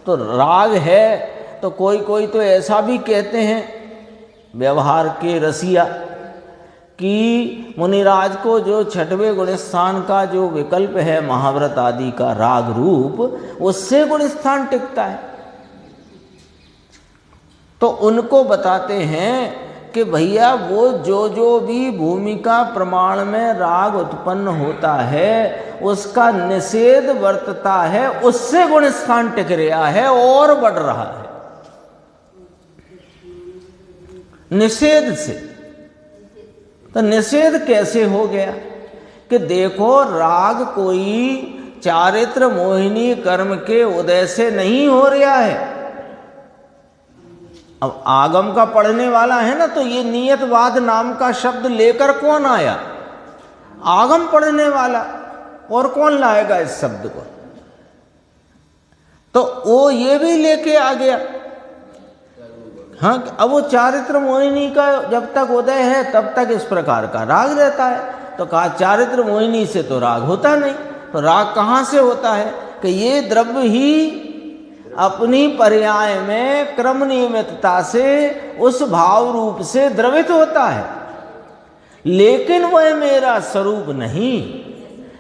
Speaker 1: तो राग है तो कोई तो ऐसा भी कहते हैं व्यवहार के रसिया कि मुनिराज को जो 6वें गुण स्थान का जो विकल्प है महाव्रत आदि का राग रूप, उससे गुण स्थान टिकता है। तो उनको बताते हैं कि भैया वो जो भी भूमिका प्रमाण में राग उत्पन्न होता है उसका निषेध वर्तता है, उससे गुण स्थान टिक रहा है और बढ़ रहा है, निषेध से। तो निषेध कैसे हो गया कि देखो राग कोई चारित्र मोहिनी कर्म के उदय से नहीं हो रहा है। अब आगम का पढ़ने वाला है ना, तो ये नियतवाद नाम का शब्द लेकर कौन आया? आगम पढ़ने वाला। और कौन लाएगा इस शब्द को? तो वो ये भी लेके आ गया। हाँ, अब वो चारित्र मोहिनी का जब तक उदय है तब तक इस प्रकार का राग रहता है। तो कहा चारित्र मोहिनी से तो राग होता नहीं, तो राग कहाँ से होता है? कि ये द्रव्य ही अपनी पर्याय में क्रम नियमितता से उस भाव रूप से द्रवित होता है, लेकिन वह मेरा स्वरूप नहीं,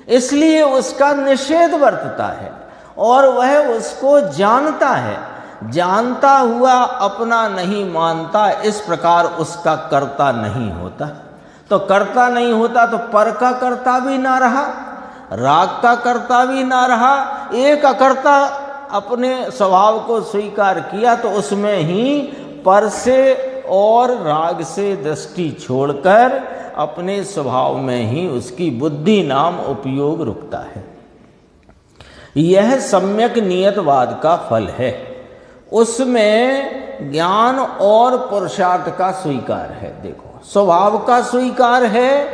Speaker 1: इसलिए उसका निषेध वर्तता है और वह उसको जानता है। जानता हुआ अपना नहीं मानता, इस प्रकार उसका कर्ता नहीं होता। तो कर्ता नहीं होता तो पर का कर्ता भी ना रहा, राग का कर्ता भी ना रहा, एक अकर्ता अपने स्वभाव को स्वीकार किया, तो उसमें ही पर से और राग से दृष्टि छोड़कर अपने स्वभाव में ही उसकी बुद्धि नाम उपयोग रुकता है। यह सम्यक नियतवाद का फल है। उसमें ज्ञान और पुरुषार्थ का स्वीकार है। देखो, स्वभाव का स्वीकार है,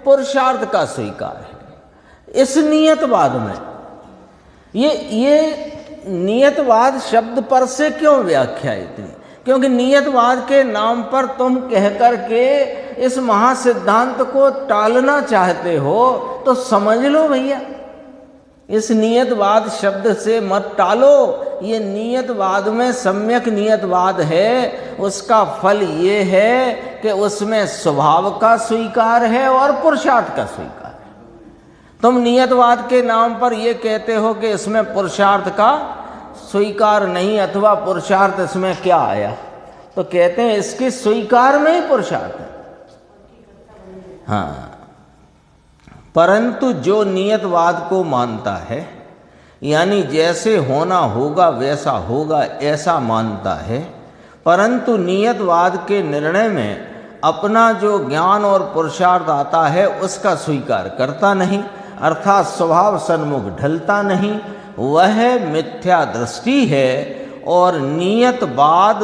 Speaker 1: पुरुषार्थ का स्वीकार है। इस नियतवाद में ये नियतवाद शब्द पर से क्यों व्याख्या इतनी? क्योंकि नियतवाद के नाम पर तुम कह करके इस महासिद्धांत को टालना चाहते हो, तो समझ लो भैया, इस नियतवाद शब्द से मत टालो। ये नियतवाद में सम्यक नियतवाद है, उसका फल ये है कि उसमें स्वभाव का स्वीकार है और पुरुषार्थ का स्वीकार है। तुम नियतवाद के नाम पर ये कहते हो कि इसमें पुरुषार्थ का स्वीकार नहीं, अथवा पुरुषार्थ इसमें क्या आया? तो कहते हैं इसके स्वीकार में ही पुरुषार्थ है। हाँ, परंतु जो नियतवाद को मानता है, यानी जैसे होना होगा वैसा होगा ऐसा मानता है, परंतु नियतवाद के निर्णय में अपना जो ज्ञान और पुरुषार्थ आता है उसका स्वीकार करता नहीं, अर्थात स्वभाव सन्मुख ढलता नहीं, वह मिथ्या दृष्टि है। और नियतवाद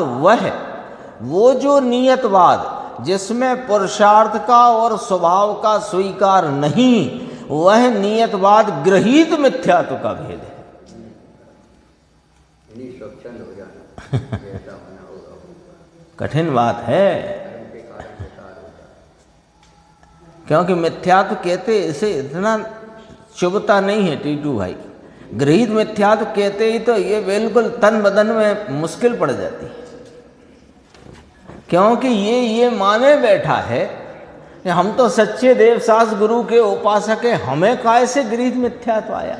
Speaker 1: वो जो नियतवाद जिसमें पुरुषार्थ का और स्वभाव का स्वीकार नहीं, वह नियतवाद गृहीत मिथ्यात्व का भेद है। कठिन बात है, क्योंकि मिथ्यात्व कहते इसे इतना चुभता नहीं है टीटू भाई। गृहीत मिथ्यात्व कहते ही तो ये बिल्कुल तन बदन में मुश्किल पड़ जाती है, क्योंकि ये माने बैठा है कि हम तो सच्चे देवसास गुरु के उपासक हैं, हमें कैसे गृहीत मिथ्यात्व आया।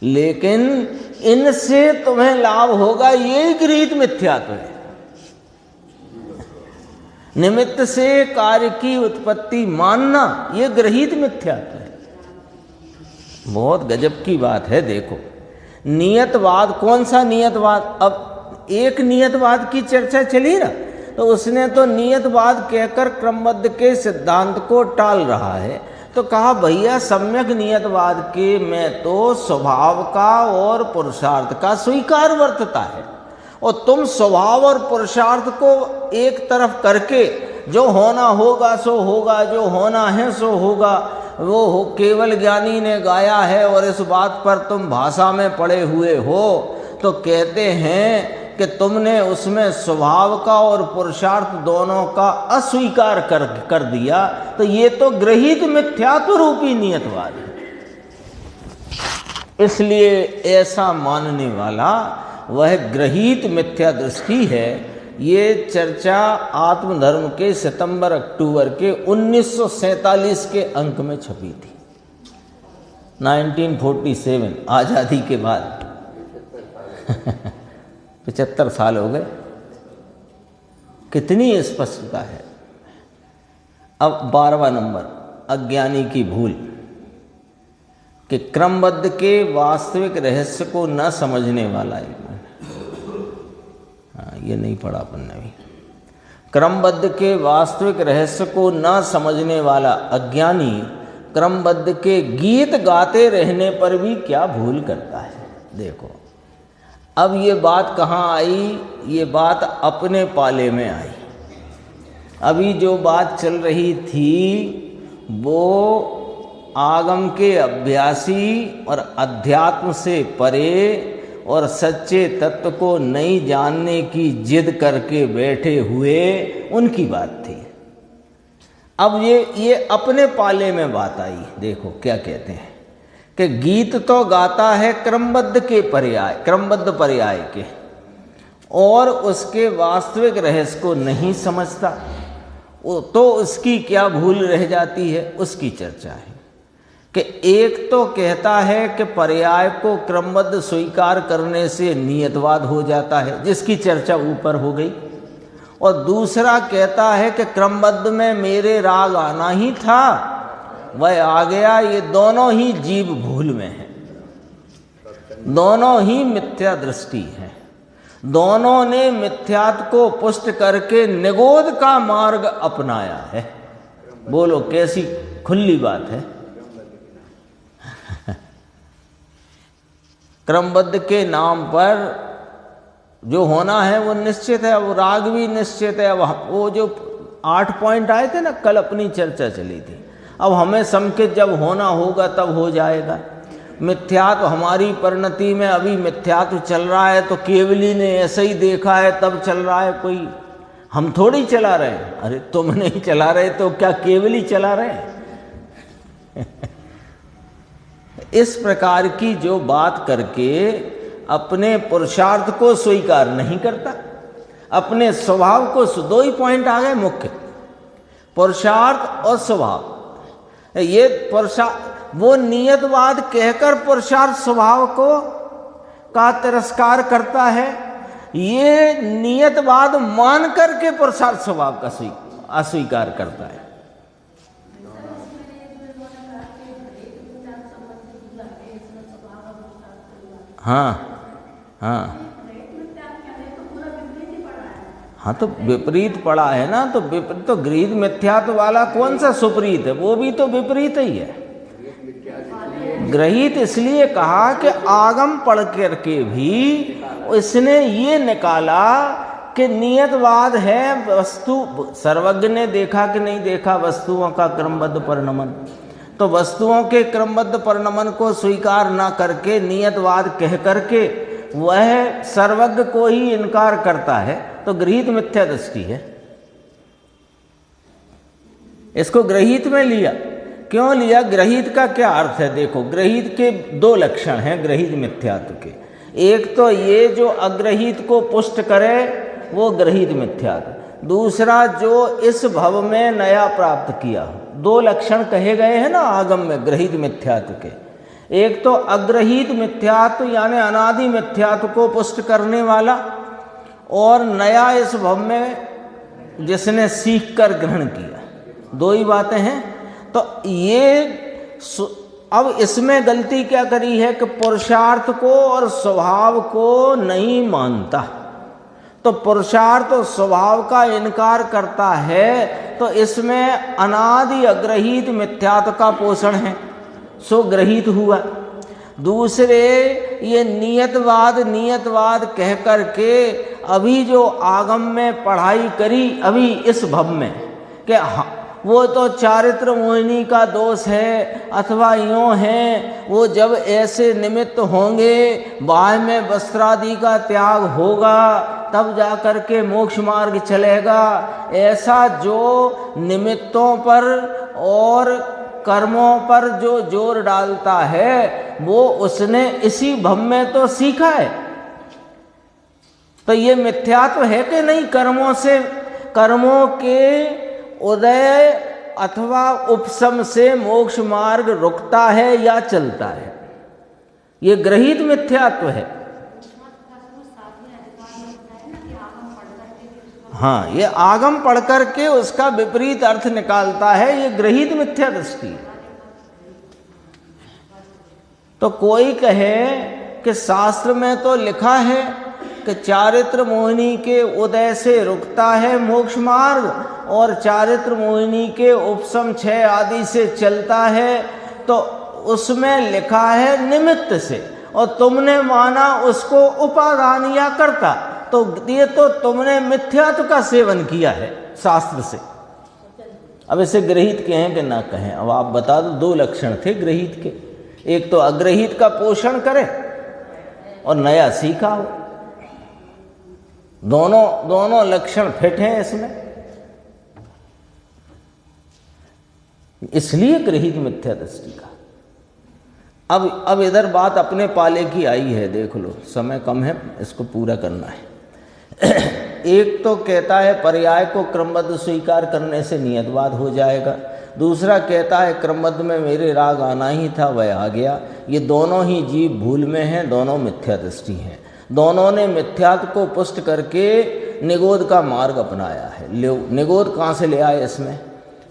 Speaker 1: लेकिन इनसे तुम्हें लाभ होगा, यही गृहीत मिथ्यात्व है। निमित्त से कार्य की उत्पत्ति मानना, ये गृहीत मिथ्यात्व है। बहुत गजब की बात है। देखो, नियतवाद, कौन सा नियतवाद? अब एक नियतवाद की चर्चा चली ना, तो उसने तो नियतवाद कहकर क्रमबद्ध के सिद्धांत को टाल रहा है। तो कहा भैया सम्यक नियतवाद के में तो स्वभाव का और पुरुषार्थ का स्वीकार वर्तता है, और तुम स्वभाव और पुरुषार्थ को एक तरफ करके जो होना होगा सो होगा, जो होना है सो होगा, वो केवल ज्ञानी ने गाया है और इस बात पर तुम भाषा में पड़े हुए हो, तो कहते हैं कि तुमने उसमें स्वभाव का और पुरुषार्थ दोनों का अस्वीकार कर दिया। तो ये तो गृहीत मिथ्यात्व रूपी नियतवाद है। इसलिए ऐसा मानने वाला वह गृहीत मिथ्या दृष्टि है। ये चर्चा आत्मधर्म के सितंबर-अक्टूबर के 1947 के अंक में छपी थी, 1947, आज़ादी के बाद 75 साल हो गए। कितनी स्पष्टता है। अब 12वां नंबर, अज्ञानी की भूल कि क्रमबद्ध के वास्तविक रहस्य को न समझने वाला, ये नहीं पढ़ा अपन ने भी। क्रमबद्ध के वास्तविक रहस्य को न समझने वाला अज्ञानी क्रमबद्ध के गीत गाते रहने पर भी क्या भूल करता है। देखो अब ये बात कहाँ आई, ये बात अपने पाले में आई। अभी जो बात चल रही थी वो आगम के अभ्यासी और अध्यात्म से परे और सच्चे तत्व को नहीं जानने की जिद करके बैठे हुए उनकी बात थी। अब ये अपने पाले में बात आई। देखो क्या कहते हैं कि गीत तो गाता है क्रमबद्ध के पर्याय, क्रमबद्ध पर्याय के, और उसके वास्तविक रहस्य को नहीं समझता, तो उसकी क्या भूल रह जाती है, उसकी चर्चा है। कि एक तो कहता है कि पर्याय को क्रमबद्ध स्वीकार करने से नियतवाद हो जाता है, जिसकी चर्चा ऊपर हो गई, और दूसरा कहता है कि क्रमबद्ध में मेरे राग आना ही था, वह आ गया। ये दोनों ही जीव भूल में हैं, दोनों ही मिथ्या दृष्टि है, दोनों ने मिथ्यात्व को पुष्ट करके निगोद का मार्ग अपनाया है। बोलो कैसी खुली बात है। क्रमबद्ध के नाम पर जो होना है वो निश्चित है, वो राग भी निश्चित है। वो जो 8 पॉइंट आए थे ना, कल अपनी चर्चा चली थी, अब हमें संकेत जब होना होगा तब हो जाएगा। मिथ्यात्व हमारी परिणति में अभी मिथ्यात्व चल रहा है, तो केवली ने ऐसे ही देखा है तब चल रहा है, कोई हम थोड़ी चला रहे हैं। अरे तुम नहीं चला रहे तो क्या केवली चला रहे हैं? इस प्रकार की जो बात करके अपने पुरुषार्थ को स्वीकार नहीं करता, अपने स्वभाव को, 2 ही पॉइंट आ गए मुख्य, पुरुषार्थ और स्वभाव। ये पुरुषार्थ वो नियतवाद कहकर पुरुषार्थ स्वभाव को का तिरस्कार करता है, ये नियतवाद मान करके पुरुषार्थ स्वभाव का अस्वीकार करता है। हाँ तो विपरीत पड़ा है ना, तो विपरीत तो गृहीत मिथ्यात्व वाला कौन सा सुपरीत है, वो भी तो विपरीत ही है। गृहीत इसलिए कहा कि आगम पढ़ करके भी इसने ये निकाला कि नियतवाद है वस्तु। सर्वज्ञ ने देखा कि नहीं देखा वस्तुओं का क्रमबद्ध परिणमन, तो वस्तुओं के क्रमबद्ध परिणमन को स्वीकार ना करके नियतवाद कह करके वह सर्वज्ञ को ही इनकार करता है, तो गृहीत मिथ्या दृष्टि है। इसको गृहीत में लिया। क्यों लिया? गृहीत का क्या अर्थ है? देखो गृहीत के 2 लक्षण हैं गृहीत मिथ्यात्व के। एक तो ये जो अग्रहीत को पुष्ट करे वो गृहीत मिथ्यात्व, दूसरा जो इस भव में नया प्राप्त किया। 2 लक्षण कहे गए हैं ना आगम में गृहीत मिथ्यात्व के। एक तो अग्रहीत मिथ्यात्व यानी अनादि मिथ्यात्व को पुष्ट करने वाला, और नया इस भव में जिसने सीख कर ग्रहण किया। 2 ही बातें हैं। तो ये अब इसमें गलती क्या करी है कि पुरुषार्थ को और स्वभाव को नहीं मानता, तो पुरुषार्थ तो स्वभाव का इनकार करता है, तो इसमें अनादि अग्रहित मिथ्यात्व का पोषण है, सो ग्रहित हुआ। दूसरे ये नियतवाद कह करके अभी जो आगम में पढ़ाई करी अभी इस भव में कि वो तो चारित्र मोहिनी का दोष है अथवा यूँ है, वो जब ऐसे निमित्त होंगे, बाह्य में वस्त्रादि का त्याग होगा, तब जा कर के मोक्ष मार्ग चलेगा। ऐसा जो निमित्तों पर और कर्मों पर जो जोर डालता है, वो उसने इसी भव में तो सीखा है। तो ये मिथ्यात्व है कि नहीं? कर्मों के उदय अथवा उपशम से मोक्ष मार्ग रुकता है या चलता है? ये ग्रहित मिथ्यात्व है। हाँ, ये आगम पढ़ करके उसका विपरीत अर्थ निकालता है, ये ग्रहित मिथ्या दृष्टि है। तो कोई कहे कि शास्त्र में तो लिखा है कि चारित्र मोहिनी के उदय से रुकता है मोक्ष मार्ग और चारित्र मोहिनी के उपशम 6 आदि से चलता है, तो उसमें लिखा है निमित्त से, और तुमने माना उसको उपादान या कर्ता। तो ये तो तुमने मिथ्यात्व का सेवन किया है शास्त्र से। अब इसे ग्रहित कहें कि ना कहें, अब आप बता दो। 2 लक्षण थे ग्रहित के, एक तो अग्रहित का पोषण करे और नया सीखा हो। दोनों लक्षण फिट हैं इसमें, इसलिए ग्रहित मिथ्या दृष्टि का। अब इधर बात अपने पाले की आई है, देख लो, समय कम है, इसको पूरा करना है। एक तो कहता है पर्याय को क्रमबद्ध स्वीकार करने से नियतवाद हो जाएगा, दूसरा कहता है क्रमबद्ध में मेरे राग आना ही था, वह आ गया। ये दोनों ही जीव भूल में हैं, दोनों मिथ्या दृष्टि हैं। दोनों ने मिथ्यात्व को पुष्ट करके निगोद का मार्ग अपनाया है। निगोद कहाँ से ले आए इसमें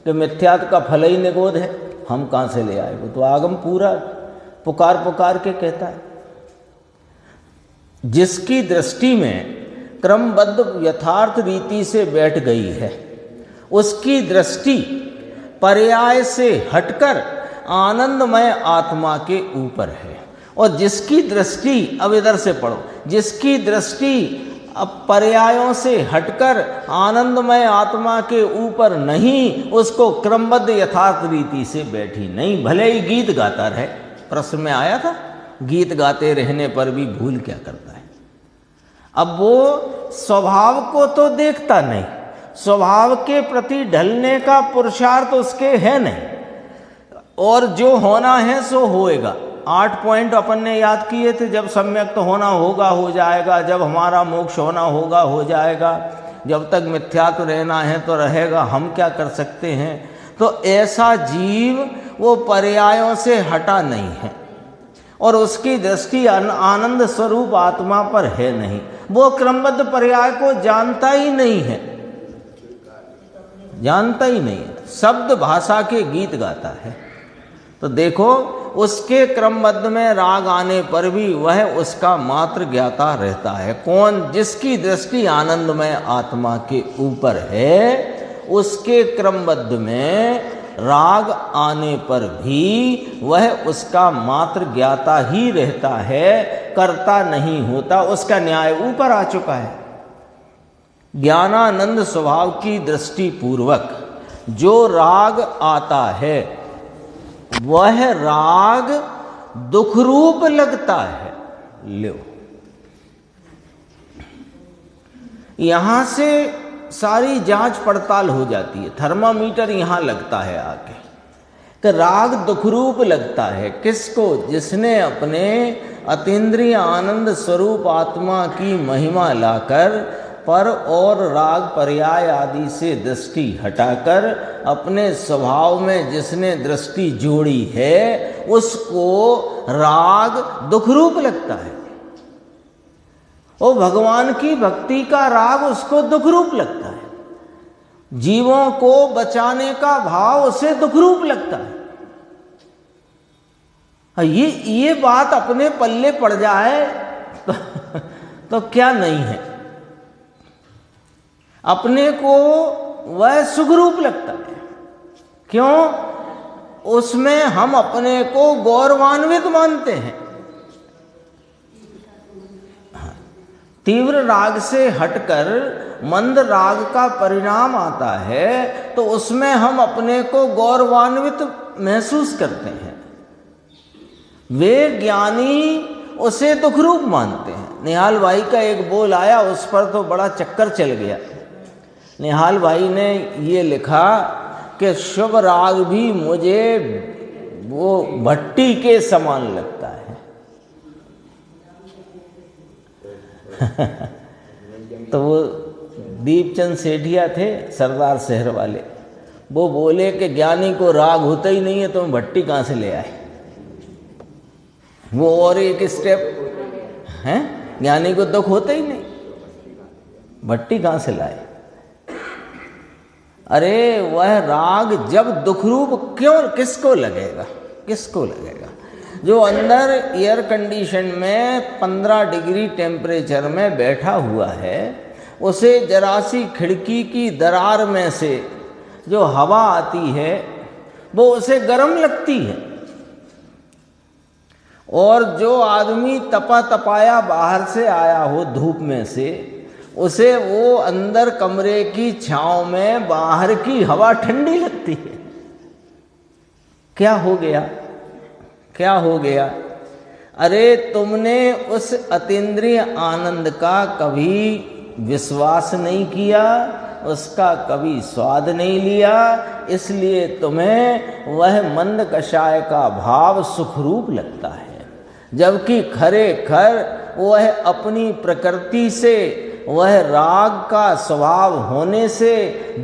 Speaker 1: कि मिथ्यात्व का फल ही निगोद है? हम कहाँ से ले आए? वो तो आगम पूरा पुकार के कहता है। जिसकी दृष्टि में क्रमबद्ध यथार्थ रीति से बैठ गई है, उसकी दृष्टि पर्याय से हटकर आनंदमय आत्मा के ऊपर है। और जिसकी दृष्टि, अब इधर से पढ़ो, जिसकी दृष्टि अब पर्यायों से हटकर आनंदमय आत्मा के ऊपर नहीं, उसको क्रमबद्ध यथार्थ रीति से बैठी नहीं। भले ही गीत गाता रहे, प्रश्न में आया था, गीत गाते रहने पर भी भूल क्या करता है? अब वो स्वभाव को तो देखता नहीं, स्वभाव के प्रति ढलने का पुरुषार्थ उसके है नहीं, और जो होना है सो होएगा। 8 पॉइंट अपन ने याद किए थे। जब सम्यक तो होना होगा, हो जाएगा। जब हमारा मोक्ष होना होगा, हो जाएगा। जब तक मिथ्यात्व रहना है तो रहेगा, हम क्या कर सकते हैं? तो ऐसा जीव वो पर्यायों से हटा नहीं है और उसकी दृष्टि आनंद स्वरूप आत्मा पर है नहीं। वो क्रमबद्ध पर्याय को जानता ही नहीं है, जानता ही नहीं है, शब्द भाषा के गीत गाता है। तो देखो, उसके क्रमबद्ध में राग आने पर भी वह उसका मात्र ज्ञाता रहता है। कौन? जिसकी दृष्टि आनंदमय आत्मा के ऊपर है, उसके क्रमबद्ध में राग आने पर भी वह उसका मात्र ज्ञाता ही रहता है, कर्ता नहीं होता। उसका न्याय ऊपर आ चुका है। ज्ञानानंद स्वभाव की दृष्टि पूर्वक जो राग आता है, वह राग दुख रूप लगता है। लो, यहां से सारी जांच पड़ताल हो जाती है। थर्मामीटर यहां लगता है आके कि राग दुख रूप लगता है। किसको? जिसने अपने अतीन्द्रिय आनंद स्वरूप आत्मा की महिमा लाकर पर और राग पर्याय आदि से दृष्टि हटाकर अपने स्वभाव में जिसने दृष्टि जोड़ी है, उसको राग दुख रूप लगता है। वो भगवान की भक्ति का राग उसको दुख रूप लगता है। जीवों को बचाने का भाव उसे दुख रूप लगता है। ये बात अपने पल्ले पड़ जाए तो क्या नहीं है। अपने को वह सुखरूप लगता है। क्यों? उसमें हम अपने को गौरवान्वित मानते हैं। तीव्र राग से हटकर मंद राग का परिणाम आता है तो उसमें हम अपने को गौरवान्वित महसूस करते हैं। वे ज्ञानी उसे दुखरूप मानते हैं। निहाल भाई का एक बोल आया, उस पर तो बड़ा चक्कर चल गया। निहाल भाई ने ये लिखा कि शुभ राग भी मुझे वो भट्टी के समान लगता है। तो वो दीपचंद सेठिया थे, सरदार शहर वाले, वो बोले कि ज्ञानी को राग होता ही नहीं है तो हम भट्टी कहाँ से ले आए। वो और एक स्टेप है, ज्ञानी को दुख होता ही नहीं, भट्टी कहाँ से लाए। अरे वह राग जब दुखरूप क्यों किसको लगेगा, किसको लगेगा? जो अंदर एयर कंडीशन में 15 डिग्री टेम्परेचर में बैठा हुआ है, उसे जरा सी खिड़की की दरार में से जो हवा आती है वो उसे गर्म लगती है। और जो आदमी तपा तपाया बाहर से आया हो धूप में से, उसे वो अंदर कमरे की छांव में बाहर की हवा ठंडी लगती है। क्या हो गया, क्या हो गया? अरे तुमने उस अतीन्द्रिय आनंद का कभी विश्वास नहीं किया, उसका कभी स्वाद नहीं लिया, इसलिए तुम्हें वह मंद कषाय का भाव सुखरूप लगता है। जबकि खरे खर वह अपनी प्रकृति से, वह राग का स्वभाव होने से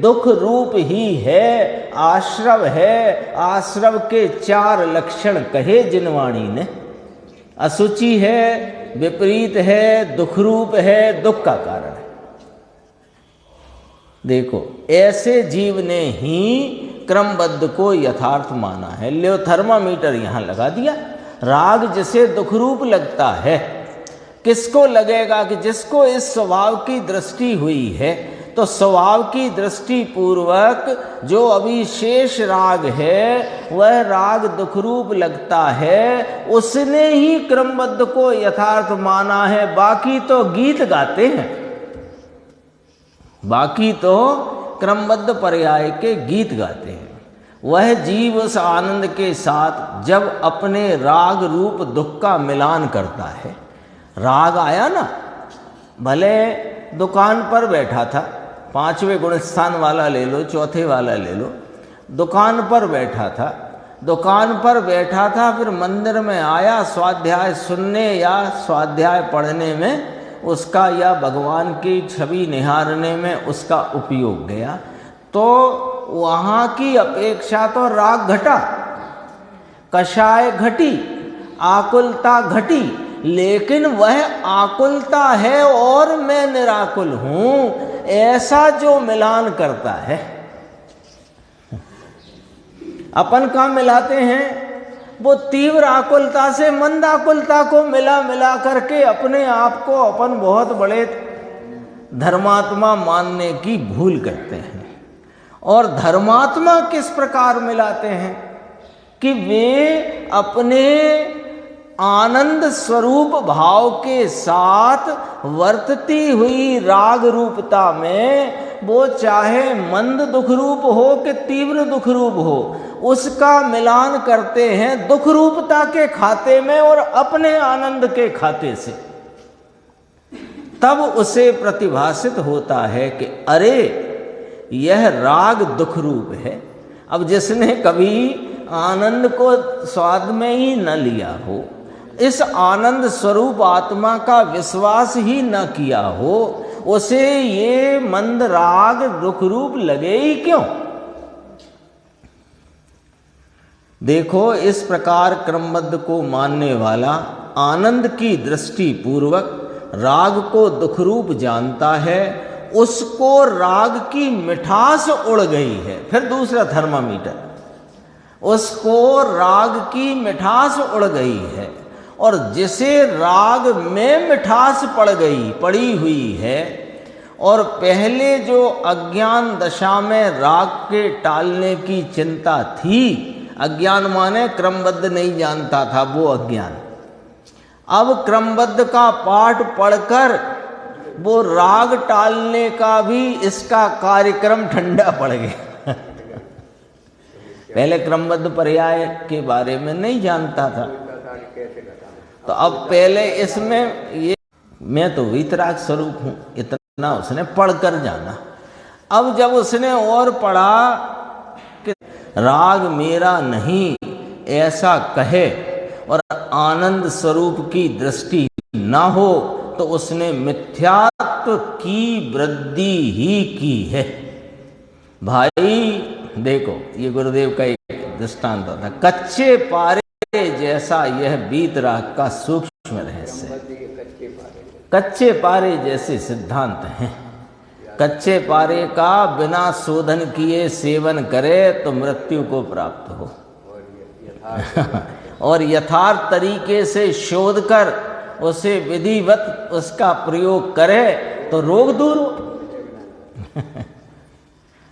Speaker 1: दुख रूप ही है, आश्रव है। आश्रव के 4 लक्षण कहे जिनवाणी ने, असुचि है, विपरीत है, दुख रूप है, दुख का कारण है। देखो, ऐसे जीव ने ही क्रमबद्ध को यथार्थ माना है। लो थर्मामीटर यहां लगा दिया। राग जिसे दुखरूप लगता है, किसको लगेगा? कि जिसको इस स्वभाव की दृष्टि हुई है, तो स्वभाव की दृष्टि पूर्वक जो अभी शेष राग है वह राग दुखरूप लगता है, उसने ही क्रमबद्ध को यथार्थ माना है। बाकी तो गीत गाते हैं, बाकी तो क्रमबद्ध पर्याय के गीत गाते हैं। वह जीव उस आनंद के साथ जब अपने राग रूप दुख का मिलान करता है, राग आया ना, भले दुकान पर बैठा था, 5वें गुण स्थान वाला ले लो, 4थे वाला ले लो, दुकान पर बैठा था, दुकान पर बैठा था, फिर मंदिर में आया स्वाध्याय सुनने या स्वाध्याय पढ़ने में उसका, या भगवान की छवि निहारने में उसका उपयोग गया, तो वहाँ की अपेक्षा तो राग घटा, कषाय घटी, आकुलता घटी, लेकिन वह आकुलता है और मैं निराकुल हूं, ऐसा जो मिलान करता है। अपन का मिलाते हैं वो तीव्र आकुलता से मंद आकुलता को मिला करके अपने आप को अपन बहुत बड़े धर्मात्मा मानने की भूल करते हैं। और धर्मात्मा किस प्रकार मिलाते हैं कि वे अपने आनंद स्वरूप भाव के साथ वर्तती हुई राग रूपता में, वो चाहे मंद दुख रूप हो कि तीव्र दुख रूप हो, उसका मिलान करते हैं दुख रूपता के खाते में और अपने आनंद के खाते से। तब उसे प्रतिभासित होता है कि अरे यह राग दुख रूप है। अब जिसने कभी आनंद को स्वाद में ही न लिया हो, इस आनंद स्वरूप आत्मा का विश्वास ही न किया हो, उसे ये मंद राग दुख रूप लगे ही क्यों? देखो, इस प्रकार क्रमबद्ध को मानने वाला आनंद की दृष्टि पूर्वक राग को दुख रूप जानता है, उसको राग की मिठास उड़ गई है। फिर दूसरा थर्मामीटर, उसको राग की मिठास उड़ गई है। और जिसे राग में मिठास पड़ी हुई है, और पहले जो अज्ञान दशा में राग के टालने की चिंता थी, अज्ञान माने क्रमबद्ध नहीं जानता था, वो अज्ञान, अब क्रमबद्ध का पाठ पढ़कर वो राग टालने का भी इसका कार्यक्रम ठंडा पड़ गया। पहले क्रमबद्ध पर्याय के बारे में नहीं जानता था, तो अब पहले इसमें ये मैं तो वीतराग स्वरूप हूं, इतना उसने पढ़कर जाना। अब जब उसने और पढ़ा कि राग मेरा नहीं ऐसा कहे और आनंद स्वरूप की दृष्टि ना हो, तो उसने मिथ्यात्व की वृद्धि ही की है। भाई देखो, ये गुरुदेव का एक दृष्टांत था, कच्चे पारे जैसा यह वीतराग का सूक्ष्म रहस्य है। कच्चे पारे जैसे सिद्धांत हैं। कच्चे पारे का बिना शोधन किए सेवन करे तो मृत्यु को प्राप्त हो, और यथार्थ तरीके से शोध कर उसे विधिवत उसका प्रयोग करे तो रोग दूर हो।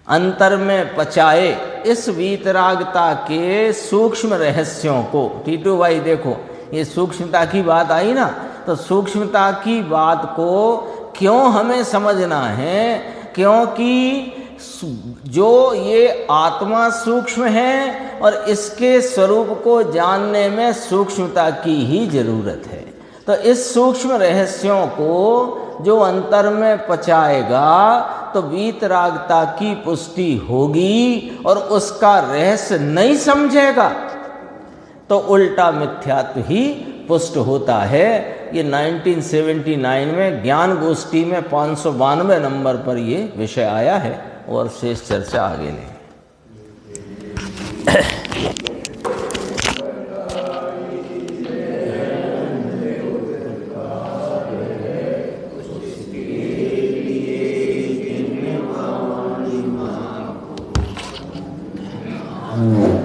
Speaker 1: अंतर में पचाए इस वीतरागता के सूक्ष्म रहस्यों को। टीटू भाई देखो, ये सूक्ष्मता की बात आई ना, तो सूक्ष्मता की बात को क्यों हमें समझना है? क्योंकि जो ये आत्मा सूक्ष्म है और इसके स्वरूप को जानने में सूक्ष्मता की ही जरूरत है। तो इस सूक्ष्म रहस्यों को जो अंतर में पचाएगा तो वीतरागता की पुष्टि होगी, और उसका रहस्य नहीं समझेगा तो उल्टा मिथ्यात्व ही पुष्ट होता है। ये 1979 में ज्ञान गोष्ठी में 592 नंबर पर ये विषय आया है, और शेष चर्चा आगे लें।
Speaker 2: Mm-hmm.